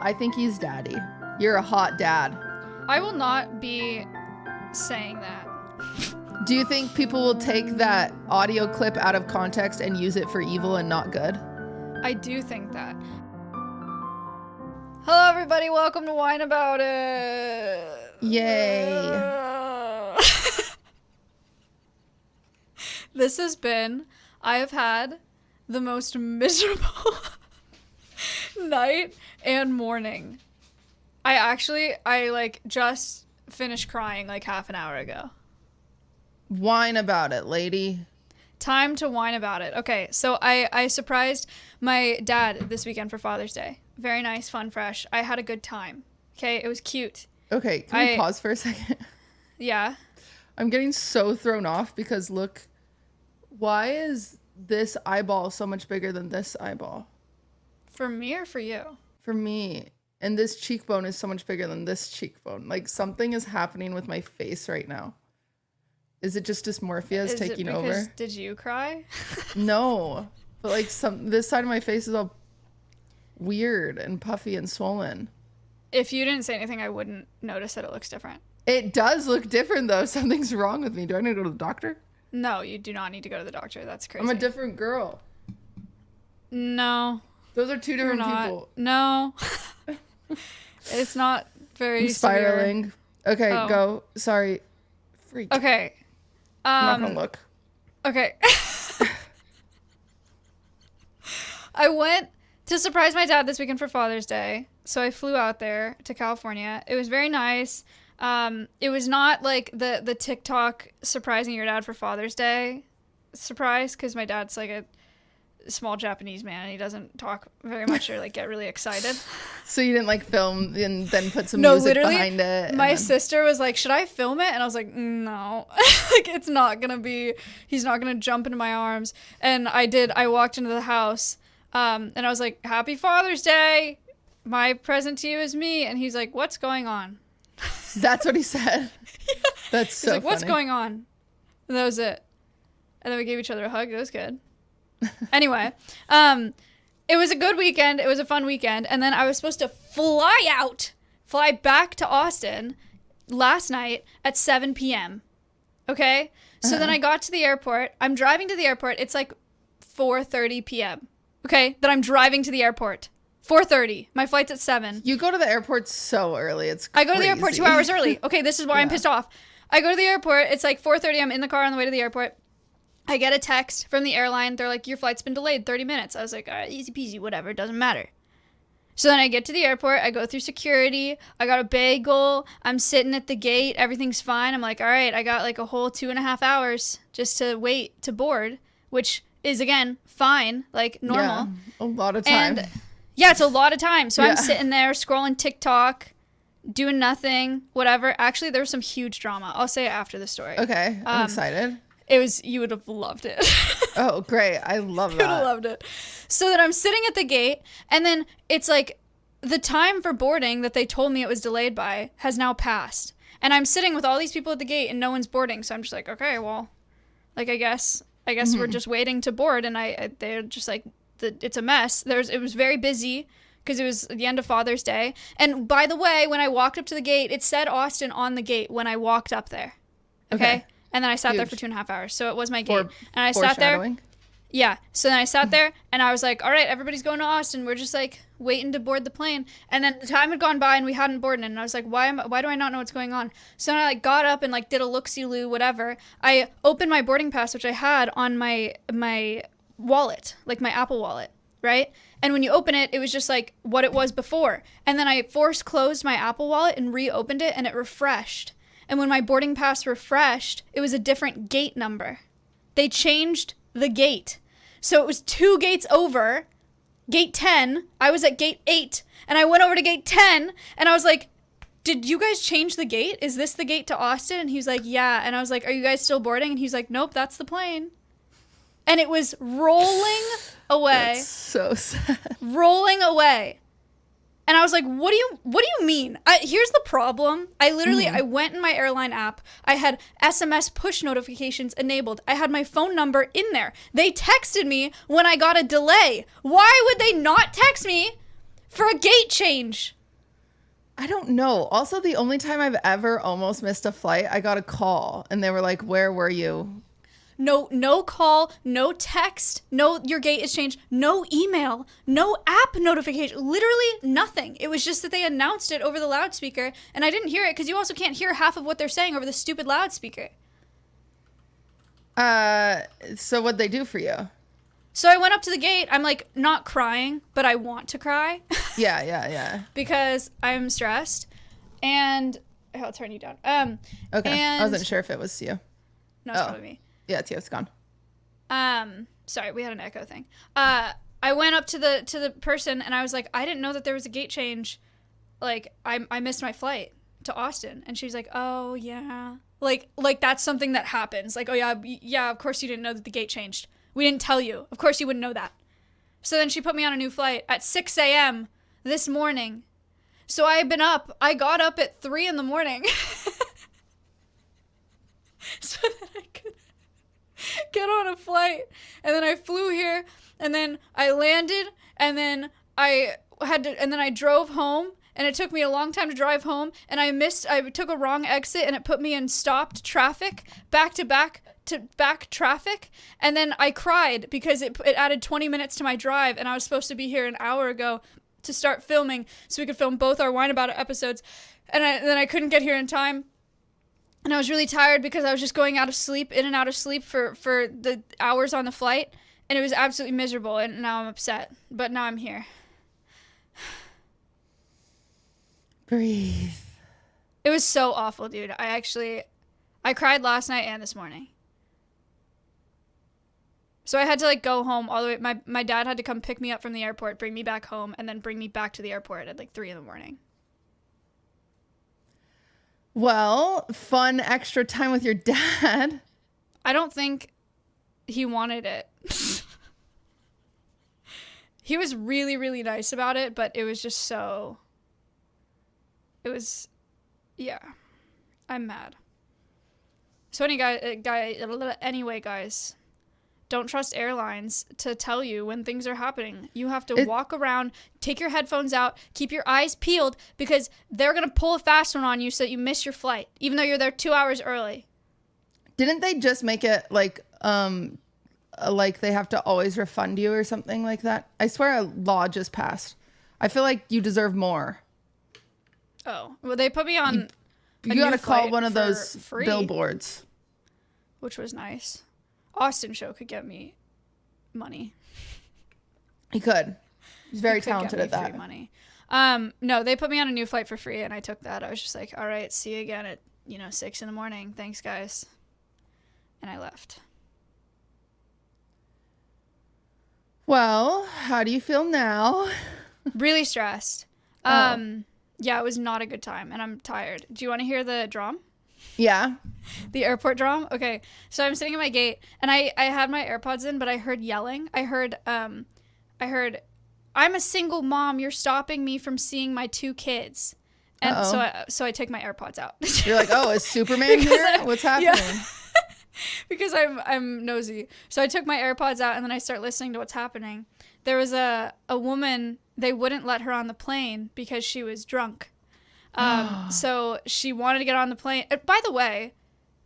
I think he's daddy. You're a hot dad. I will not be saying that. Do you think people will take that audio clip out of context and use it for evil and not good? I do think that. Hello, everybody. Welcome to Wine About It. Yay. I have had the most miserable night and morning. I just finished crying like half an hour ago. Whine about it, lady. Time to whine about it. Okay, so I surprised my dad this weekend for Father's Day. Very nice, fun, fresh. I had a good time. Okay, it was cute. Okay, can we pause for a second? Yeah. I'm getting so thrown off because look, why is this eyeball so much bigger than this eyeball? For me or for you? For me. And this cheekbone is so much bigger than this cheekbone. Like something is happening with my face right now. Is it just dysmorphia is taking over? Did you cry? No. But like this side of my face is all weird and puffy and swollen. If you didn't say anything, I wouldn't notice that it looks different. It does look different though. Something's wrong with me. Do I need to go to the doctor? No, you do not need to go to the doctor. That's crazy. I'm a different girl. No. Those are two different people. No. It's not very I'm spiraling. severe. Okay, go. Sorry. Freak. Okay. I'm not gonna look. Okay. I went to surprise my dad this weekend for Father's Day. So I flew out there to California. It was very nice. It was not like the TikTok surprising your dad for Father's Day surprise, because my dad's like a small Japanese man and he doesn't talk very much or like get really excited. So you didn't like film and then put some music behind it? My sister was like, should I film it? And I was like, no. Like it's not gonna be, he's not gonna jump into my arms. And I walked into the house and I was like, happy Father's Day. My present to you is me. And he's like, what's going on? That's what he said. Yeah. That's so he's like, what's funny. going on? And that was it. And then we gave each other a hug. It was good. Anyway, it was a good weekend. It was a fun weekend. And then I was supposed to fly back to Austin last night at 7 p.m. Okay? So then I got to the airport. I'm driving to the airport. It's like 4:30 p.m. Okay? Then I'm driving to the airport. 4:30. My flight's at 7. You go to the airport so early. It's crazy. I go to the airport 2 hours early. Okay, this is why I'm pissed off. I go to the airport. It's like 4:30. I'm in the car on the way to the airport. I get a text from the airline. They're like, your flight's been delayed 30 minutes. I was like, all right, easy peasy, whatever. It doesn't matter. So then I get to the airport. I go through security. I got a bagel. I'm sitting at the gate. Everything's fine. I'm like, all right, I got like a whole 2.5 hours just to wait to board, which is, again, fine, like normal. Yeah, a lot of time. And yeah, it's a lot of time. So I'm sitting there scrolling TikTok, doing nothing, whatever. Actually, there was some huge drama. I'll say it after the story. Okay, I'm excited. You would have loved it. Oh, great. I love that. You would have loved it. So then I'm sitting at the gate, and then it's like the time for boarding that they told me it was delayed by has now passed. And I'm sitting with all these people at the gate, and no one's boarding. So I'm just like, okay, well, like, I guess we're just waiting to board. And they're just like, it's a mess. It was very busy because it was the end of Father's Day. And by the way, when I walked up to the gate, it said Austin on the gate when I walked up there. Okay. And then I sat there for 2.5 hours. So it was my gate. And I sat there. Yeah. So then I sat there and I was like, all right, everybody's going to Austin. We're just like waiting to board the plane. And then the time had gone by and we hadn't boarded. And I was like, why do I not know what's going on? So then I like got up and like did a look-see-loo, whatever. I opened my boarding pass, which I had on my wallet, like my Apple Wallet, right? And when you open it, it was just like what it was before. And then I force closed my Apple Wallet and reopened it and it refreshed. And when my boarding pass refreshed, it was a different gate number. They changed the gate. So it was 2 gates over, gate 10. I was at gate 8, and I went over to gate 10, and I was like, did you guys change the gate? Is this the gate to Austin? And he was like, yeah. And I was like, are you guys still boarding? And he's like, nope, that's the plane. And it was rolling away. That's so sad. Rolling away. And I was like, what do you mean? Here's the problem. I went in my airline app. I had SMS push notifications enabled. I had my phone number in there. They texted me when I got a delay. Why would they not text me for a gate change? I don't know. Also, the only time I've ever almost missed a flight, I got a call and they were like, where were you? No call, no text, no your gate is changed, no email, no app notification, literally nothing. It was just that they announced it over the loudspeaker and I didn't hear it because you also can't hear half of what they're saying over the stupid loudspeaker. So what'd they do for you? So I went up to the gate. I'm like not crying, but I want to cry. Yeah. Because I'm stressed. And I'll turn you down. Okay. And I wasn't sure if it was you. No, it's probably me. Yeah, it's gone. Sorry, we had an echo thing. I went up to the person and I was like, I didn't know that there was a gate change. Like I missed my flight to Austin. And she was like, oh yeah. Like that's something that happens. Like, oh yeah, of course you didn't know that the gate changed. We didn't tell you. Of course you wouldn't know that. So then she put me on a new flight at 6 a.m. this morning. So I got up at 3 in the morning. So that I could get on a flight. And then I flew here. And then I landed. And then I drove home. And it took me a long time to drive home. And I took a wrong exit. And it put me in stopped traffic. Back traffic. And then I cried because it added 20 minutes to my drive. And I was supposed to be here an hour ago to start filming. So we could film both our Wine About It episodes. And then I couldn't get here in time. And I was really tired because I was just going in and out of sleep for the hours on the flight. And it was absolutely miserable. And now I'm upset. But now I'm here. Breathe. It was so awful, dude. I cried last night and this morning. So I had to go home all the way. My dad had to come pick me up from the airport, bring me back home, and then bring me back to the airport at 3 in the morning. Well, fun extra time with your dad. I don't think he wanted it. He was really, really nice about it, but it was just so... Yeah. I'm mad. So anyway, guys, don't trust airlines to tell you when things are happening. You have to walk around, take your headphones out, keep your eyes peeled, because they're going to pull a fast one on you so that you miss your flight, even though you're there 2 hours early. Didn't they just make it like they have to always refund you or something like that? I swear a law just passed. I feel like you deserve more. Oh, well, they put me on. You got to call one of those free billboards, which was nice. Austin show could get me money. He could. He's very talented at that. Free money. No, they put me on a new flight for free, and I took that. I was just like, all right, see you again at 6 in the morning. Thanks, guys. And I left. Well, how do you feel now? Really stressed. Yeah, it was not a good time, and I'm tired. Do you want to hear the drum? Yeah. The airport drum? Okay. So I'm sitting at my gate, and I had my AirPods in, but I heard yelling. I heard, I'm a single mom. You're stopping me from seeing my 2 kids. And so I take my AirPods out. You're like, oh, is Superman here? What's happening? Yeah. Because I'm nosy. So I took my AirPods out, and then I start listening to what's happening. There was a woman, they wouldn't let her on the plane because she was drunk. So she wanted to get on the plane. By the way,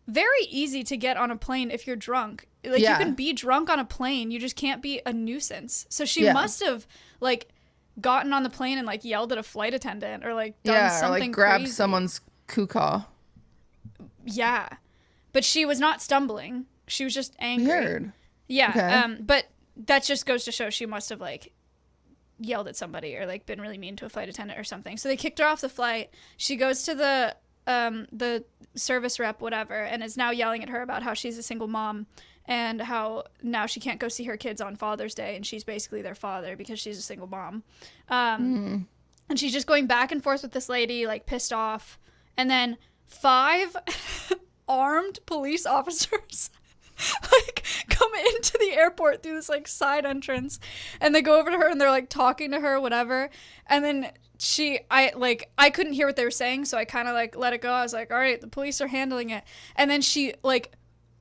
very easy to get on a plane if you're drunk. You can be drunk on a plane. You just can't be a nuisance. So she must have gotten on the plane and yelled at a flight attendant or done something or grabbed crazy. Someone's kuka. Yeah. But she was not stumbling. She was just angry. Weird. Yeah. Okay. But that just goes to show she must have yelled at somebody or been really mean to a flight attendant or something. So they kicked her off the flight. She goes to the service rep, whatever, and is now yelling at her about how she's a single mom and how now she can't go see her kids on Father's Day and she's basically their father because she's a single mom. And she's just going back and forth with this lady, pissed off. And then 5 armed police officers come into the airport through this side entrance, and they go over to her and they're talking to her, whatever. And then I couldn't hear what they were saying, so I kind of let it go. I was like, all right, the police are handling it. And then she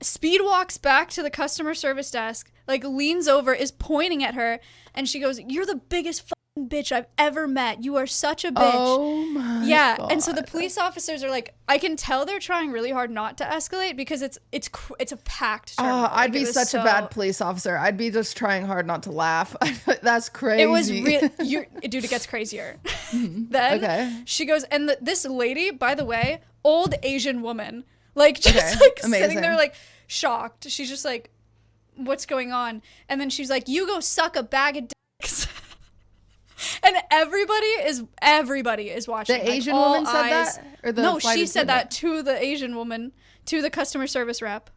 speed walks back to the customer service desk, leans over, is pointing at her, and she goes, you're the biggest bitch I've ever met. You are such a bitch. Oh my God. And so the police officers are like, I can tell they're trying really hard not to escalate because it's a packed terminal. I'd be such a bad police officer. I'd be just trying hard not to laugh. That's crazy. It was dude, it gets crazier. Then she goes, and this lady, by the way, old Asian woman, like just sitting there like shocked. She's just like, what's going on? And then she's like, you go suck a bag of dicks. And everybody is watching. The Asian woman said that? Or the no, she said that to the Asian woman, to the customer service rep.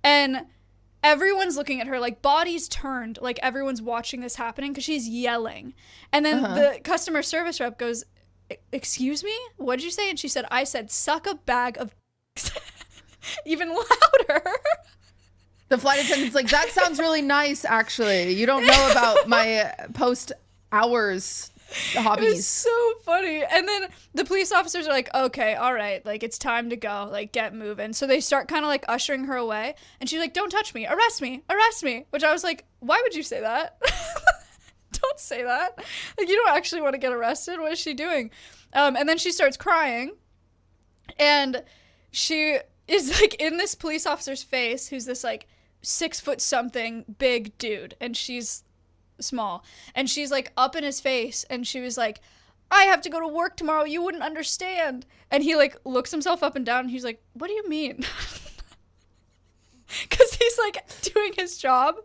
And everyone's looking at her like bodies turned, like everyone's watching this happening because she's yelling. And then the customer service rep goes, excuse me? What did you say? And she said, I said, suck a bag of dicks. Even louder. The flight attendant's like, that sounds really nice, actually. You don't know about my post-hours hobbies. It was so funny. And then the police officers are like, okay, all right, like, it's time to go. Like, get moving. So they start kind of, like, ushering her away. And she's like, don't touch me. Arrest me. Arrest me. Which I was like, why would you say that? Don't say that. Like, you don't actually want to get arrested. What is she doing? And then she starts crying. And she is, like, in this police officer's face, who's this, like, 6 foot something big dude, and she's small, and she's like up in his face, and she was like, I have to go to work tomorrow, you wouldn't understand. And he like looks himself up and down, and he's like, what do you mean? Because he's like doing his job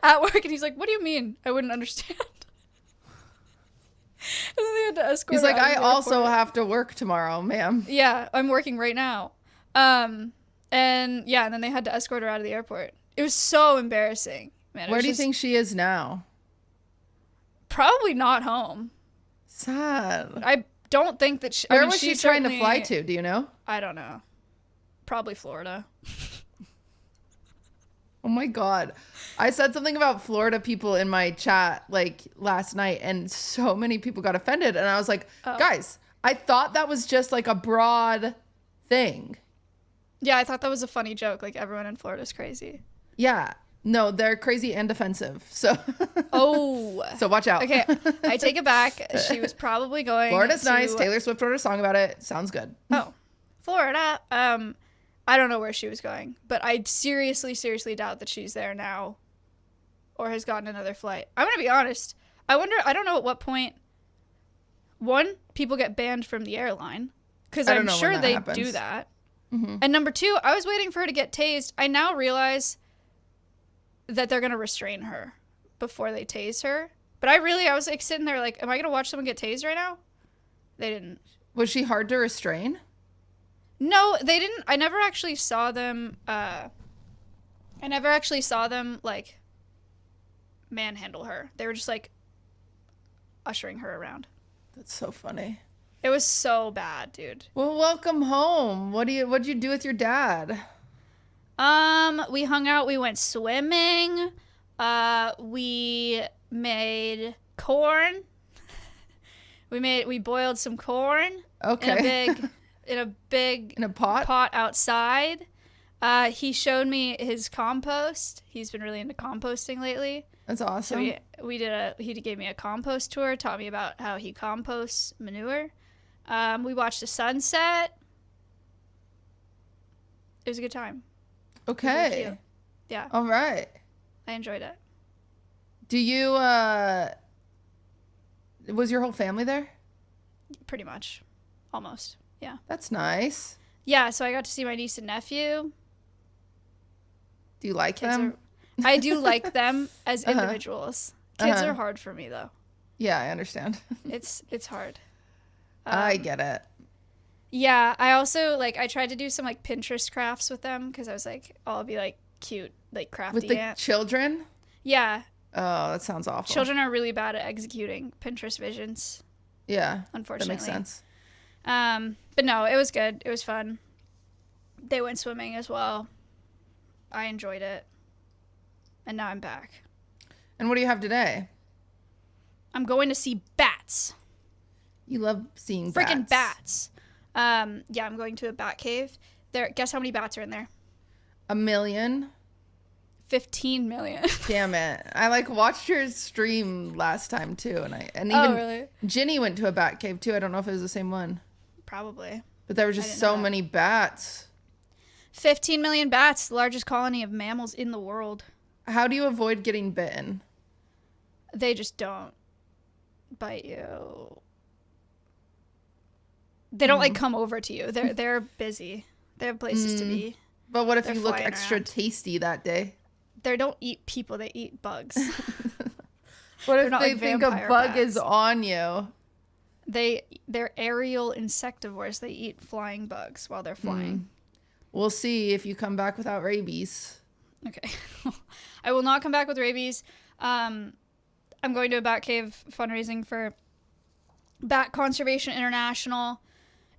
at work, and he's like, what do you mean I wouldn't understand? And then they had to escort he's like, I also have to work tomorrow, ma'am. Yeah, I'm working right now. And yeah, and then they had to escort her out of the airport. It was so embarrassing, man. Where do you think she is now? Probably not home. Sad. I don't think that Where was she trying to fly to? Do you know? I don't know. Probably Florida. Oh my God. I said something about Florida people in my chat like last night, and so many people got offended. And I was like, guys, I thought that was just like a broad thing. Yeah, I thought that was a funny joke. Like, everyone in Florida is crazy. Yeah. No, they're crazy and offensive. So so watch out. Okay, I take it back. She was probably going Florida's nice. Taylor Swift wrote a song about it. Sounds good. Oh, Florida. I don't know where she was going, but I seriously doubt that she's there now or has gotten another flight. I'm going to be honest. I don't know at what point, one, people get banned from the airline, because I'm sure they do that. Mm-hmm. And number two, I was waiting for her to get tased. I now realize that they're going to restrain her before they tase her. But I was like sitting there like, am I going to watch someone get tased right now? They didn't. Was she hard to restrain? No, they didn't. I never actually saw them like manhandle her. They were just like ushering her around. That's so funny. It was so bad, dude. Well, welcome home. What'd you do with your dad? We hung out. We went swimming. We made corn. We boiled some corn. Okay. In a pot outside. He showed me his compost. He's been really into composting lately. That's awesome. So he gave me a compost tour, taught me about how he composts manure. We watched the sunset. It was a good time. Okay. Really, yeah. All right. I enjoyed it. Do you, was your whole family there? Pretty much. Almost. Yeah. That's nice. Yeah, so I got to see my niece and nephew. Do you like them? I do like them as individuals. Kids are hard for me, though. Yeah, I understand. It's hard. I get it. Yeah, I also, like, I tried to do some, like, Pinterest crafts with them, because I was like, oh, I'll be, like, cute, like, crafty with the children? Yeah. Oh, that sounds awful. Children are really bad at executing Pinterest visions. Yeah. Unfortunately. That makes sense. But no, it was good. It was fun. They went swimming as well. I enjoyed it. And now I'm back. And what do you have today? I'm going to see bats. You love seeing freaking bats. Yeah, I'm going to a Batcave. Guess how many bats are in there? 1,000,000. 15 million. Damn it. I like watched your stream last time too, and even really? Ginny went to a bat cave too. I don't know if it was the same one. Probably. But there were just so many bats. 15 million bats, the largest colony of mammals in the world. How do you avoid getting bitten? They just don't bite you. They don't like come over to you. They're busy. They have places to be. But what if They're you look flying extra around. tasty that day? They don't eat people. They eat bugs. What if not they like think a vampire bug bats. is on you? They're aerial insectivores. They eat flying bugs while they're flying. We'll see if you come back without rabies. Okay. I will not come back with rabies. I'm going to a Batcave fundraising for Bat Conservation International.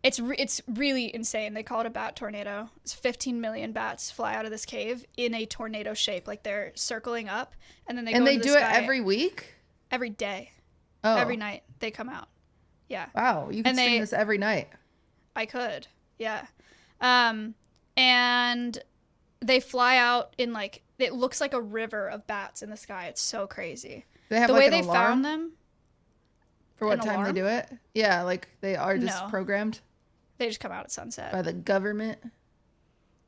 It's really insane. They call it a bat tornado. It's 15 million bats fly out of this cave in a tornado shape, like they're circling up, and then they And go they into do the it sky every week? every day, Oh. every night they come out. Yeah. Wow, you can stream this every night. I could. Yeah. And they fly out in like, it looks like a river of bats in the sky. It's so crazy. Do they have The like way an they alarm found them, for what an time alarm? they do it? Yeah, like they are just No. programmed they just come out at sunset. by the government.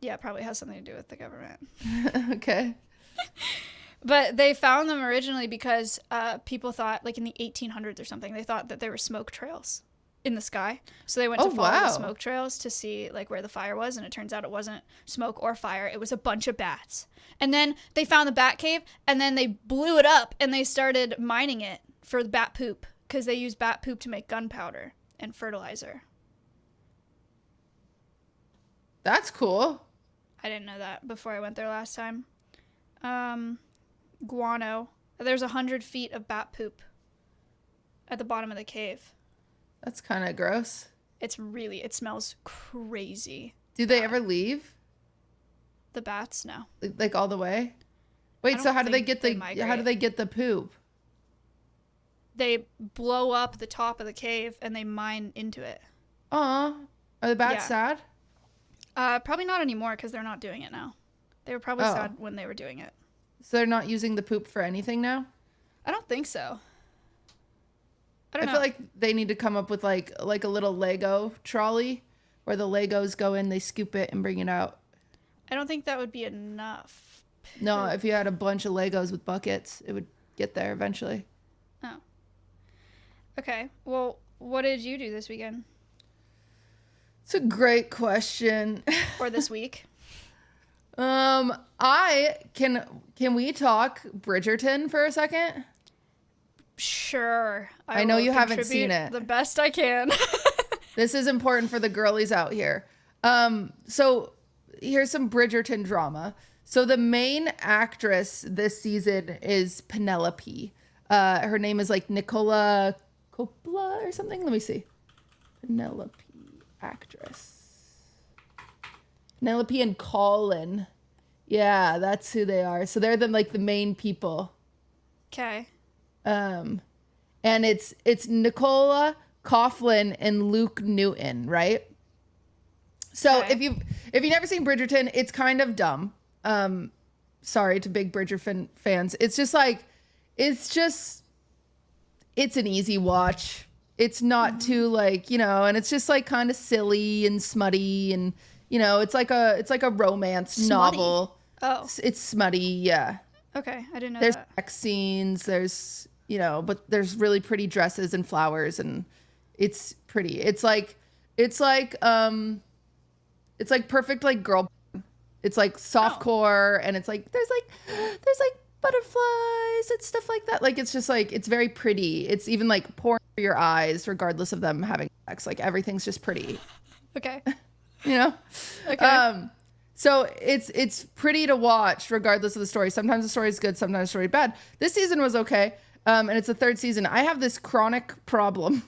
Yeah, it probably has something to do with the government. Okay. But they found them originally because people thought, like in the 1800s or something, they thought that there were smoke trails in the sky. So they went to follow the smoke trails to see like where the fire was, and it turns out it wasn't smoke or fire. It was a bunch of bats. And then they found the bat cave, and then they blew it up, and they started mining it for the bat poop because they use bat poop to make gunpowder and fertilizer. That's cool. I didn't know that before I went there last time. Guano. There's 100 feet of bat poop at the bottom of the cave. That's kind of gross. It smells crazy. Do they ever leave? The bats? No. Like all the way? Wait, so how do they get the poop? They blow up the top of the cave and they mine into it. Aw. Are the bats sad? Probably not anymore because they're not doing it now. They were probably sad when they were doing it. So they're not using the poop for anything now? I don't think so. I feel like they need to come up with like a little Lego trolley where the Legos go in, they scoop it and bring it out. I don't think that would be enough. No, if you had a bunch of Legos with buckets, it would get there eventually. Oh. Okay. Well, what did you do this weekend? It's a great question. Or this week? Can we talk Bridgerton for a second? Sure. I know will you haven't seen contribute it. the best I can. This is important for the girlies out here. So here's some Bridgerton drama. So the main actress this season is Penelope. Her name is like Nicola Coppola or something. Let me see. Penelope actress. Penelope and Colin. Yeah, that's who they are. So they're the main people. Okay. And it's Nicola Coughlan and Luke Newton, right? So Okay. if you've never seen Bridgerton, it's kind of dumb. Sorry to big Bridgerton fans. It's an easy watch. It's not too and it's just like kind of silly and smutty, and it's like a romance novel. Oh. It's smutty, yeah. Okay, I didn't know There's that. sex scenes, there's but there's really pretty dresses and flowers, and it's pretty. It's like perfect like girl. It's like softcore, and it's like there's butterflies and stuff like that. Like it's just like it's very pretty. It's even like pouring for your eyes, regardless of them having sex. Like everything's just pretty. Okay. Okay. So it's pretty to watch regardless of the story. Sometimes the story is good, sometimes the story is bad. This season was okay. And it's the third season. I have this chronic problem,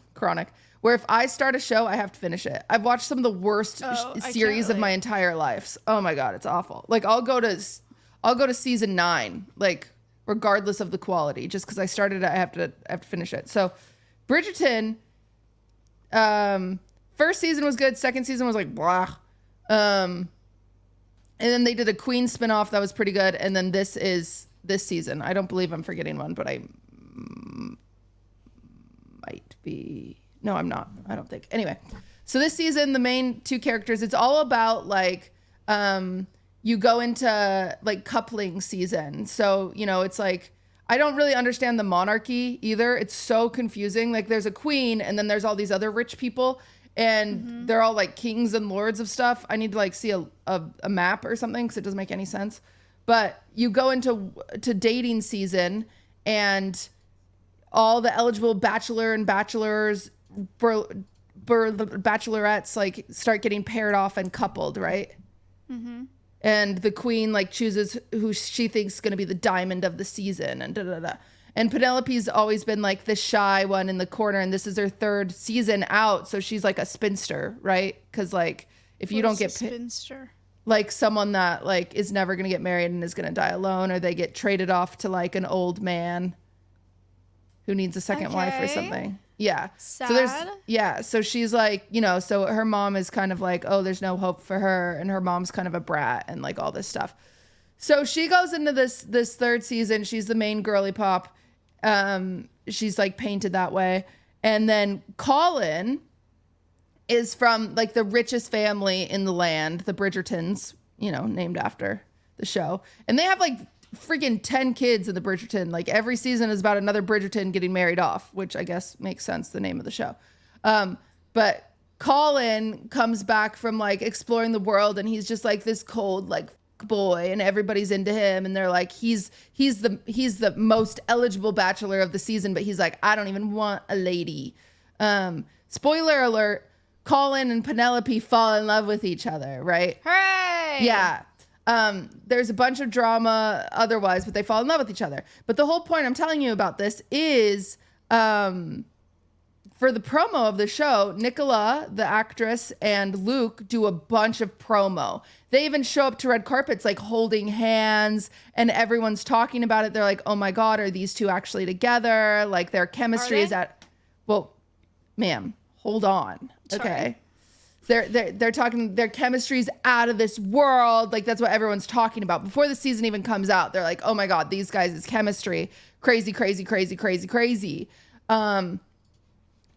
where if I start a show, I have to finish it. I've watched some of the worst series of my entire life. Oh my God, it's awful. Like I'll go to season 9, like regardless of the quality, just because I started it, I have to finish it. So Bridgerton, first season was good. Second season was like blah. And then they did a Queen spinoff that was pretty good. And then this is this season. I don't believe I'm forgetting one, but I might be. No, I'm not. I don't think. Anyway, so this season, the main two characters, it's all about like you go into like coupling season. So, you know, it's like I don't really understand the monarchy either. It's so confusing. Like there's a queen and then there's all these other rich people and they're all like kings and lords of stuff. I need to like see a map or something because it doesn't make any sense. But you go into dating season and all the eligible bachelor and bachelors, bachelorettes like start getting paired off and coupled, right? Mm-hmm. And the queen like chooses who she thinks is going to be the diamond of the season and da-da-da. And Penelope's always been like the shy one in the corner. And this is her third season out. So she's like a spinster, right? Because like if you don't get spinster, like someone that like is never going to get married and is going to die alone, or they get traded off to like an old man who needs a second wife or something. Yeah. Sad. So she's like, you know, so her mom is kind of like, oh, there's no hope for her. And her mom's kind of a brat and like all this stuff. So she goes into this third season. She's the main girly pop. She's like painted that way. And then Colin is from like the richest family in the land, the Bridgertons, you know, named after the show. And they have like freaking 10 kids in the Bridgerton. Like every season is about another Bridgerton getting married off, which I guess makes sense, the name of the show. But Colin comes back from like exploring the world and he's just like this cold like boy and everybody's into him and they're like he's the most eligible bachelor of the season, but he's like, I don't even want a lady. Spoiler alert, Colin and Penelope fall in love with each other, right? Hooray! Yeah. There's a bunch of drama otherwise, but they fall in love with each other. But the whole point I'm telling you about this is for the promo of the show, Nicola, the actress, and Luke do a bunch of promo. They even show up to red carpets like holding hands and everyone's talking about it. They're like, oh my God, are these two actually together? Like their chemistry is at, well, ma'am, hold on. Sorry. Okay. They're talking, their chemistry's out of this world. Like that's what everyone's talking about. Before the season even comes out, they're like, oh my God, these guys' chemistry, crazy, crazy, crazy, crazy, crazy.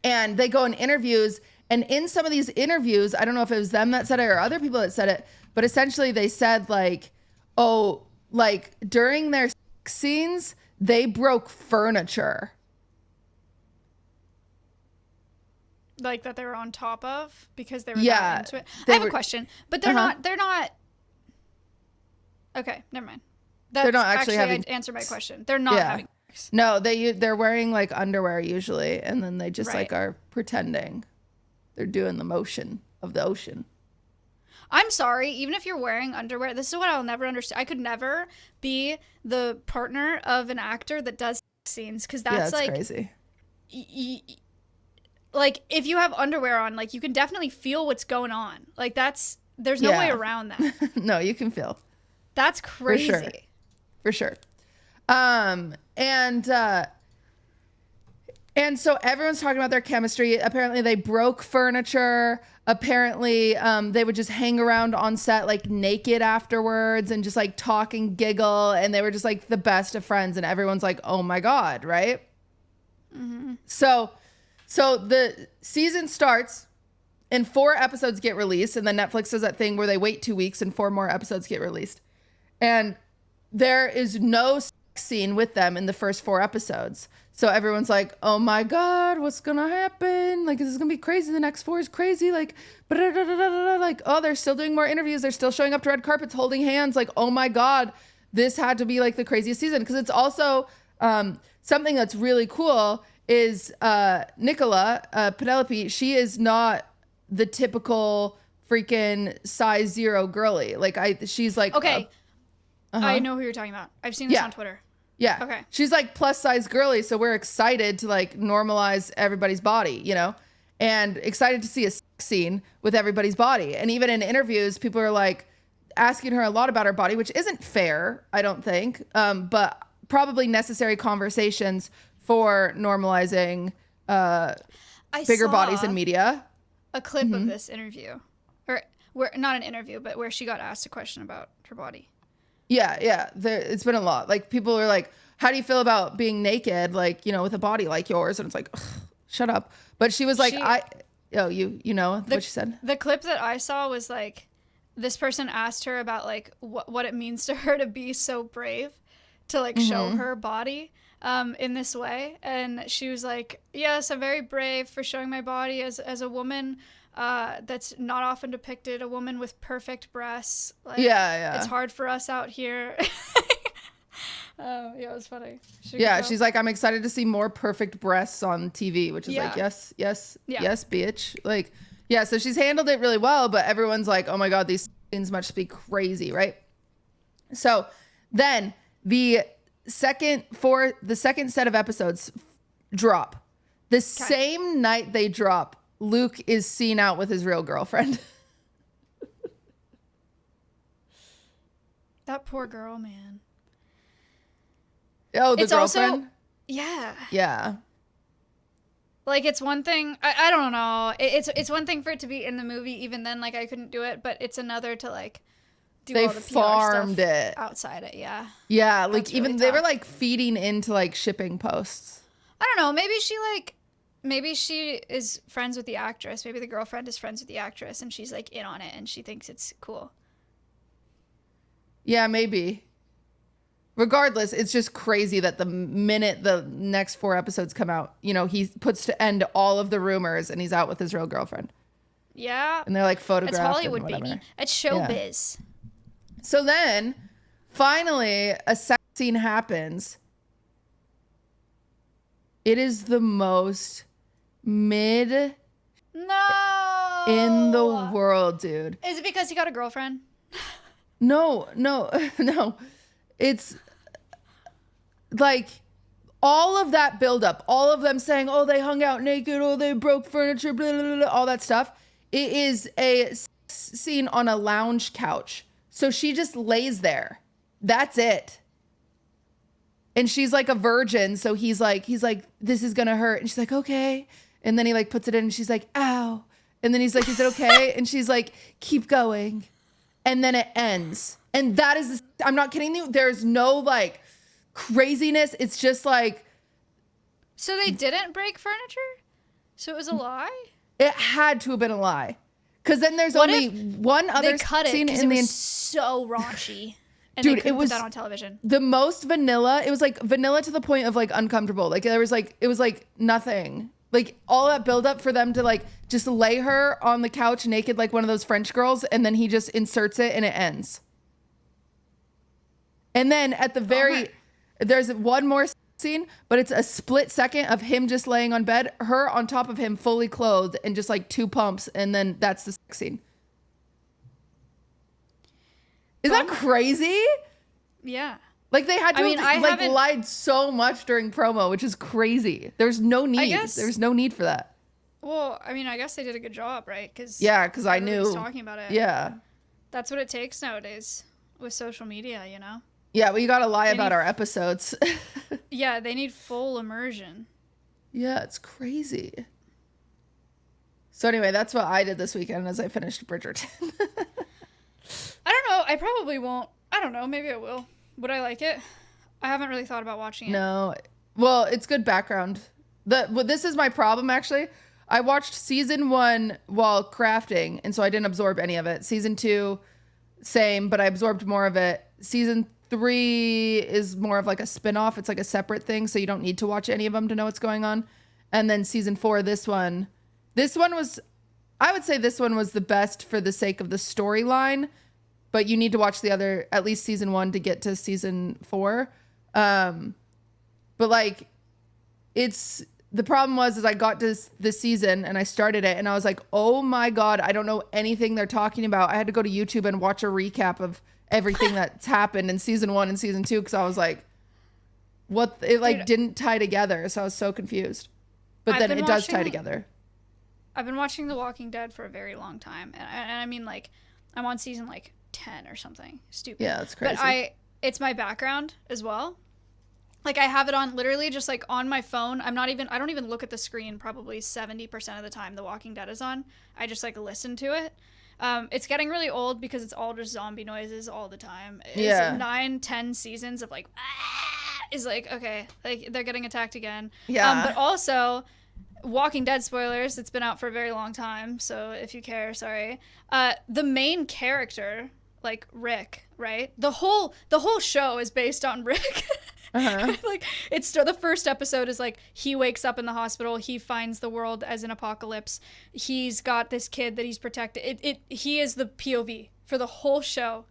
And they go in interviews, and in some of these interviews, I don't know if it was them that said it or other people that said it, but essentially they said like, oh, like during their sex scenes, they broke furniture. Like that they were on top of because they were not into it. I have a question, but they're not. Okay, never mind. They're not actually having. Answer my question. They're not having sex. No, they're wearing like underwear usually, and then they just like are pretending. They're doing the motion of the ocean. I'm sorry, even if you're wearing underwear, this is what I'll never understand. I could never be the partner of an actor that does sex scenes because that's like crazy. Like if you have underwear on, like you can definitely feel what's going on. Like there's no way around that. No, you can feel. That's crazy. For sure. And so everyone's talking about their chemistry. Apparently they broke furniture. Apparently they would just hang around on set like naked afterwards and just like talk and giggle. And they were just like the best of friends. And everyone's like, oh my God, right? Mm-hmm. So the season starts and 4 episodes get released. And then Netflix does that thing where they wait 2 weeks and 4 more episodes get released. And there is no sex scene with them in the first 4 episodes. So everyone's like, oh my God, what's going to happen? Like, this is going to be crazy. The next 4 is crazy. Like, like, oh, they're still doing more interviews. They're still showing up to red carpets, holding hands. Like, oh my God, this had to be like the craziest season. Because it's also something that's really cool is Nicola, Penelope, she is not the typical freaking size 0 girly. Like she's like, okay. I know who you're talking about. I've seen this on Twitter. Yeah. Okay. She's like plus size girly. So we're excited to like normalize everybody's body, you know, and excited to see a sex scene with everybody's body. And even in interviews, people are like asking her a lot about her body, which isn't fair, I don't think, but probably necessary conversations for normalizing bigger bodies in media. A clip of this interview. Or where not an interview, but where she got asked a question about her body. Yeah. It's been a lot. Like, people are like, how do you feel about being naked, like, you know, with a body like yours? And it's like, ugh, shut up. But she was like, you know what she said? The clip that I saw was like, this person asked her about like what it means to her to be so brave to like show her body in this way. And she was like, yes, I'm very brave for showing my body as a woman that's not often depicted, a woman with perfect breasts. Like, it's hard for us out here. It was funny. She's like, I'm excited to see more perfect breasts on TV, which is like, yes, bitch. Like, yeah, so she's handled it really well, but everyone's like, oh my God, these scenes must be crazy, right? So then the second set of episodes drop. The same night they drop, Luke is seen out with his real girlfriend. That poor girl, man. Oh, the girlfriend? Also, yeah. Like, it's one thing, I don't know. It's one thing for it to be in the movie, even then, like, I couldn't do it, but it's another to, like, do all the PR farmed stuff it outside it, yeah. Yeah, like, That's even really they tough. were, like, feeding into, like, shipping posts. I don't know, maybe she is friends with the actress. Maybe the girlfriend is friends with the actress, and she's, like, in on it, and she thinks it's cool. Yeah, maybe. Regardless, it's just crazy that the minute the next 4 episodes come out, you know, he puts to end all of the rumors and he's out with his real girlfriend. Yeah. And they're like photographed. It's Hollywood, and baby. It's showbiz. Yeah. So then, finally, a sex scene happens. It is the most mid No. in the world, dude. Is it because he got a girlfriend? No. It's like all of that buildup, all of them saying, oh, they hung out naked, oh, they broke furniture, blah, blah, blah, all that stuff. It is a scene on a lounge couch. So she just lays there. That's it. And she's like a virgin. So he's like, this is going to hurt. And she's like, okay. And then he like puts it in and she's like, ow. And then he's like, is it okay? And she's like, keep going. And then it ends. And that is, I'm not kidding you. There's no like craziness. It's just like. So they didn't break furniture? So it was a lie? It had to have been a lie. Because then there's only one other they cut scene it in it the was so raunchy. And dude, they couldn't it was put that on television. The most vanilla. It was like vanilla to the point of like uncomfortable. Like there was like, it was like nothing. Like all that buildup for them to like just lay her on the couch naked like one of those French girls. And then he just inserts it and it ends. And then at the there's one more scene, but it's a split second of him just laying on bed, her on top of him fully clothed and just like 2 pumps. And then that's the sex scene. Is that crazy? Yeah. Like they had to lied so much during promo, which is crazy. There's no need. There's no need for that. Well, I mean, I guess they did a good job, right? Because I knew talking about it. Yeah. That's what it takes nowadays with social media, you know? Yeah, we got to lie about our episodes. Yeah, they need full immersion. Yeah, it's crazy. So anyway, that's what I did this weekend as I finished Bridgerton. I don't know. I probably won't. I don't know. Maybe I will. Would I like it? I haven't really thought about watching it. No. Well, it's good background. This is my problem, actually. I watched season 1 while crafting, and so I didn't absorb any of it. Season 2, same, but I absorbed more of it. Season 3 is more of like a spin-off. It's like a separate thing, so you don't need to watch any of them to know what's going on. And then season 4, this one was, I would say this one was the best for the sake of the storyline, but you need to watch the other, at least season 1 to get to season 4. But like, the problem is I got to this season and I started it and I was like, oh my God, I don't know anything they're talking about. I had to go to YouTube and watch a recap of everything that's happened in season 1 and season 2. Cause I was like, didn't tie together. So I was so confused, but then it does tie together. I've been watching The Walking Dead for a very long time. And I mean, like, I'm on season like 10 or something stupid. Yeah, it's crazy. But it's my background as well. Like I have it on literally just like on my phone. I don't even look at the screen probably 70% of the time The Walking Dead is on. I just like listen to it. It's getting really old because it's all just zombie noises all the time. It's Yeah. 9-10 seasons of like, is like, okay, like they're getting attacked again. Yeah. But also, Walking Dead spoilers, it's been out for a very long time, so if you care, sorry. The main character, like Rick, right? The whole show is based on Rick. Like, it's the first episode is like he wakes up in the hospital, he finds the world as an apocalypse. He's got this kid that he's protected. He is the POV for the whole show.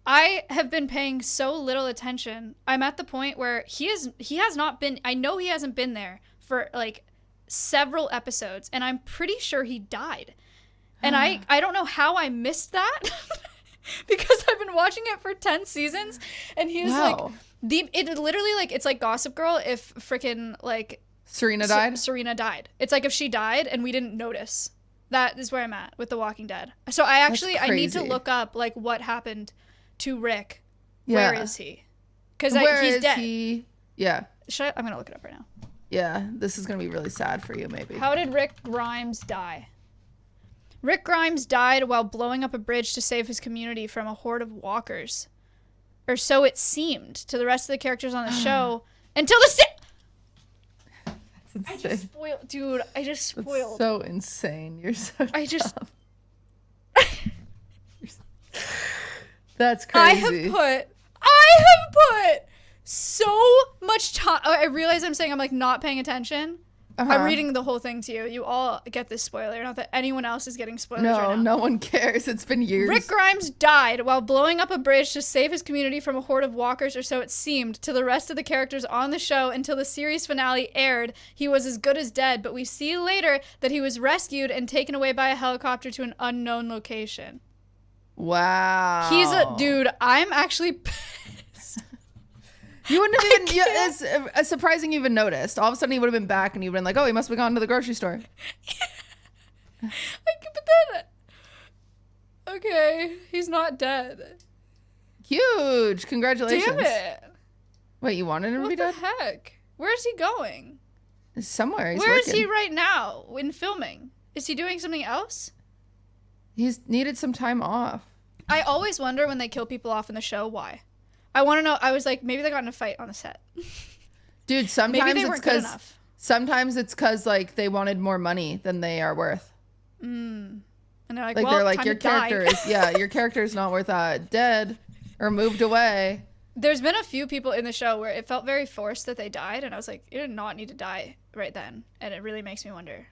I have been paying so little attention. I'm at the point where he has not been, I know he hasn't been there for like several episodes, and I'm pretty sure he died. And I don't know how I missed that because I've been watching it for 10 seasons, and he was like it literally, like, it's like Gossip Girl if freaking like Serena died. Serena died. It's like if she died and we didn't notice. That is where I'm at with The Walking Dead. So I need to look up like what happened to Rick. Yeah. Where is he? Because he's dead. Yeah. I'm gonna look it up right now. Yeah, this is gonna be really sad for you, maybe. How did Rick Grimes die? Rick Grimes died while blowing up a bridge to save his community from a horde of walkers. Or so it seemed to the rest of the characters on the show until the I just spoiled. Dude, I just spoiled. That's so insane. You're so dumb. That's crazy. I have put so much time. I realize I'm like not paying attention. I'm reading the whole thing to you. You all get this spoiler. Not that anyone else is getting spoilers right now. No one cares. It's been years. Rick Grimes died while blowing up a bridge to save his community from a horde of walkers, or so it seemed to the rest of the characters on the show until the series finale aired. He was as good as dead, but we see later that he was rescued and taken away by a helicopter to an unknown location. Wow. He's a dude. I'm actually pissed. You wouldn't have even, it's surprising you even noticed. All of a sudden he would have been back and you'd been like, oh, he must have gone to the grocery store. But then, okay, he's not dead. Huge. Congratulations. Damn it. Wait, you wanted him to be dead? What the heck? Where's he going? Somewhere. Where is he right now in filming? Is he doing something else? He's needed some time off. I always wonder when they kill people off in the show, why? I want to know. I was like, maybe they got in a fight on the set. Dude, sometimes maybe they weren't good enough. Sometimes it's because like they wanted more money than they are worth. And they're like, well, they're like your character is your character is not worth dead or moved away. There's been a few people in the show where it felt very forced that they died, and I was like, you did not need to die right then, and it really makes me wonder.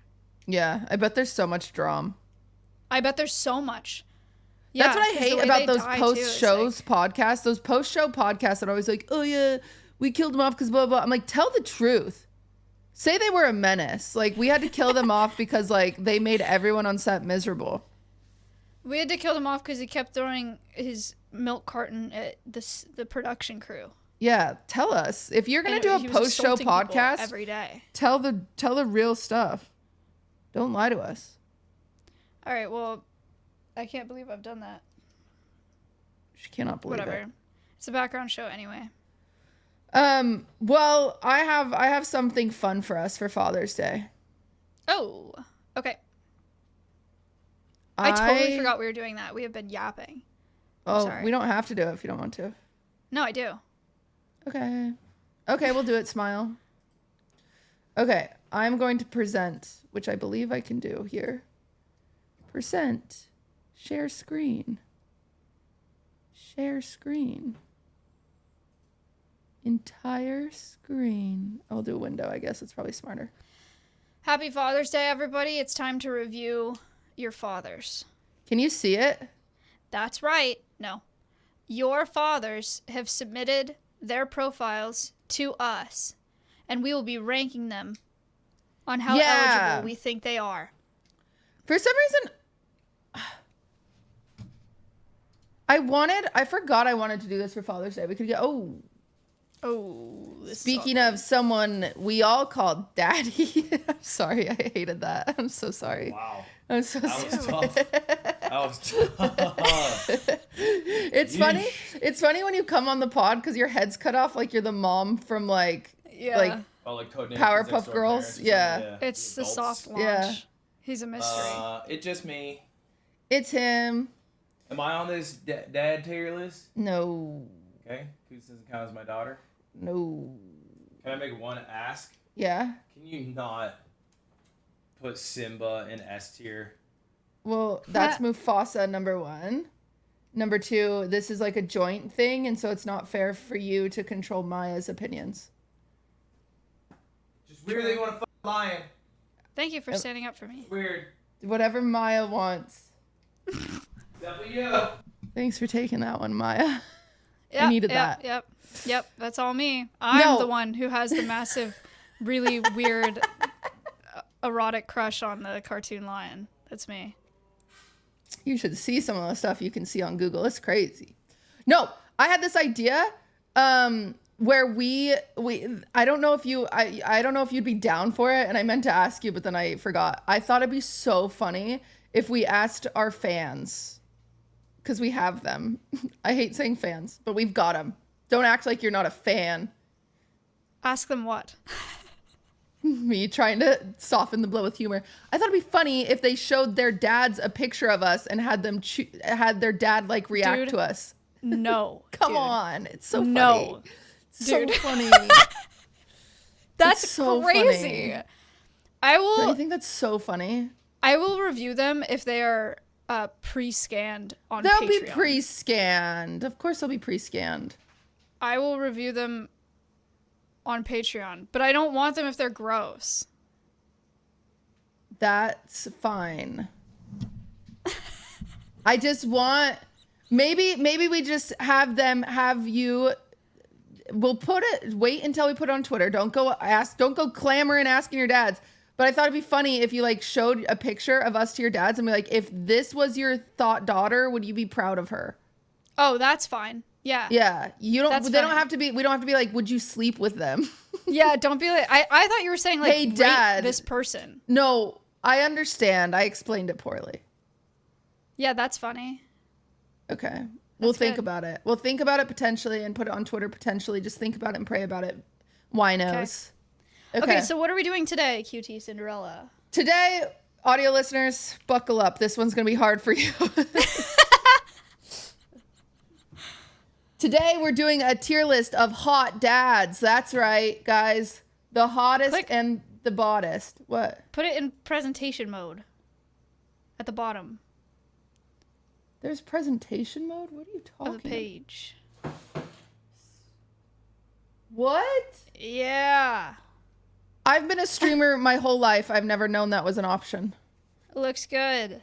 Yeah, I bet there's so much drama. I bet there's so much. Yeah, that's what I hate about those post-shows podcasts. Those post-show podcasts that are always like, oh yeah, we killed them off because blah, blah. I'm like, tell the truth. Say they were a menace. Like, we had to kill them off because, like, they made everyone on set miserable. We had to kill them off because he kept throwing his milk carton at the production crew. Yeah, tell us. If you're going to do a post-show podcast, every day. Tell the real stuff. Don't lie to us. All right, well, I can't believe I've done that. She cannot believe it. It's a background show anyway. Well, I have something fun for us for Father's Day. Oh, okay. I totally forgot we were doing that. We have been yapping. We don't have to do it if you don't want to. No, I do. Okay, we'll do it, Smile. Okay, I'm going to present, which I believe I can do here. Present. Share screen. Share screen. Entire screen. I'll do a window, I guess. It's probably smarter. Happy Father's Day, everybody. It's time to review your fathers. Can you see it? That's right. No. Your fathers have submitted their profiles to us, and we will be ranking them on how eligible we think they are. For some reason, I forgot I wanted to do this for Father's Day. We could get, speaking of someone we all called Daddy. I'm sorry, I hated that. I'm so sorry. Wow. I'm so sorry. That was tough. It's funny. It's funny when you come on the pod because your head's cut off like you're the mom from like Powerpuff Girls. Yeah. It's the soft launch. Yeah. He's a mystery. It's just me. It's him. Am I on this dad tier list? No. Okay. Goose doesn't count as my daughter. No. Can I make one ask? Yeah. Can you not put Simba in S tier? Well, that's Mufasa, number 1. Number 2, this is like a joint thing, and so it's not fair for you to control Maya's opinions. Just weird that you want to fuck a lion. Thank you for standing up for me. Weird. Whatever Maya wants. W. Thanks for taking that one, Maya. Yep, I needed that. Yep. That's all me. I'm the one who has the massive, really weird, erotic crush on the cartoon lion. That's me. You should see some of the stuff you can see on Google. It's crazy. No, I had this idea where we I don't know if you'd be down for it, and I meant to ask you, but then I forgot. I thought it'd be so funny if we asked our fans, because we have them. I hate saying fans, but we've got them. Don't act like you're not a fan. Ask them what? Me trying to soften the blow with humor. I thought it'd be funny if they showed their dads a picture of us and had them had their dad like react to us. No. Come on, it's so funny. So funny. That's so crazy. Funny. Don't you think that's so funny? I will review them if they are pre-scanned on They'll Patreon. be pre-scanned. Of course they'll be pre-scanned. I will review them on Patreon, but I don't want them if they're gross. That's fine. I just want maybe we just have you. We'll wait until we put it on Twitter. Don't go clamoring asking your dads. But I thought it'd be funny if you like showed a picture of us to your dads and be like, if this was your thought daughter, would you be proud of her? Oh, that's fine. Yeah. Yeah. You don't That's they fine. don't have to be we don't have to be like, would you sleep with them? Yeah, don't be like I thought you were saying like, hey, rate dad, this person. No, I understand. I explained it poorly. Yeah, that's funny. Okay. We'll think good. about it. We'll think about it potentially and put it on Twitter potentially. Just think about it and pray about it. Winos. Okay, so what are we doing today, QT Cinderella? Today, audio listeners, buckle up. This one's going to be hard for you. Today, we're doing a tier list of hot dads. That's right, guys. The hottest and the boddest. What? Put it in presentation mode at the bottom. There's presentation mode? What are you talking of the page. What? Yeah. I've been a streamer my whole life. I've never known that was an option. It looks good.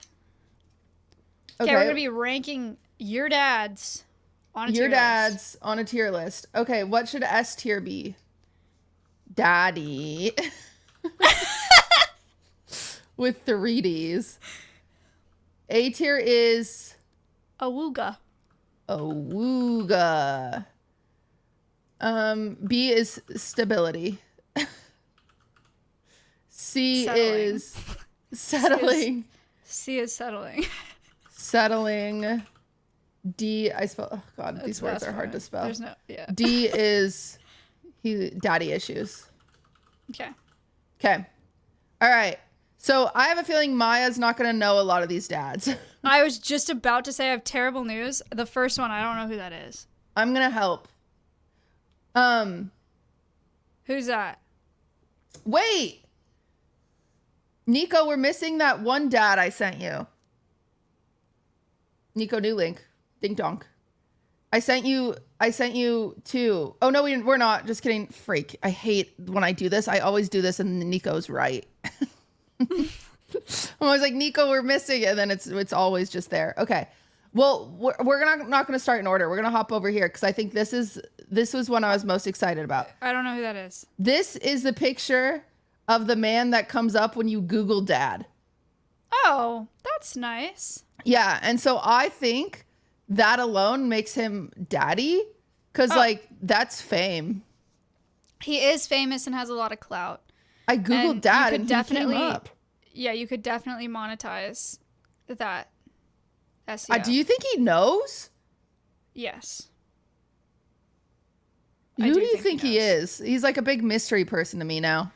Okay, we're going to be ranking your dads on a tier list. Your dads on a tier list. Okay, what should S tier be? Daddy. With 3 Ds. A tier is Awooga. Awooga. B is stability. C is settling. C is settling. Settling. D, I spell. Oh God, these words are hard to spell. There's no. Yeah. D is daddy issues. Okay. Okay. All right. So I have a feeling Maya's not going to know a lot of these dads. I was just about to say I have terrible news. The first one, I don't know who that is. I'm going to help. Who's that? Wait. Nico, we're missing that one dad I sent you. Nico Newlink. Ding donk. I sent you 2. Oh no, we're not. Just kidding. Freak. I hate when I do this. I always do this and Nico's right. I'm always like, Nico, we're missing it, and then it's always just there. Okay. Well, we're not going to start in order. We're going to hop over here because I think this was one I was most excited about. I don't know who that is. This is the picture of the man that comes up when you Google dad. Oh, that's nice. Yeah, and so I think that alone makes him daddy because like that's fame. He is famous and has a lot of clout. I Googled dad and he came up. Yeah, you could definitely monetize that SEO. Do you think he knows? Yes. Who do you think he is? He's like a big mystery person to me now.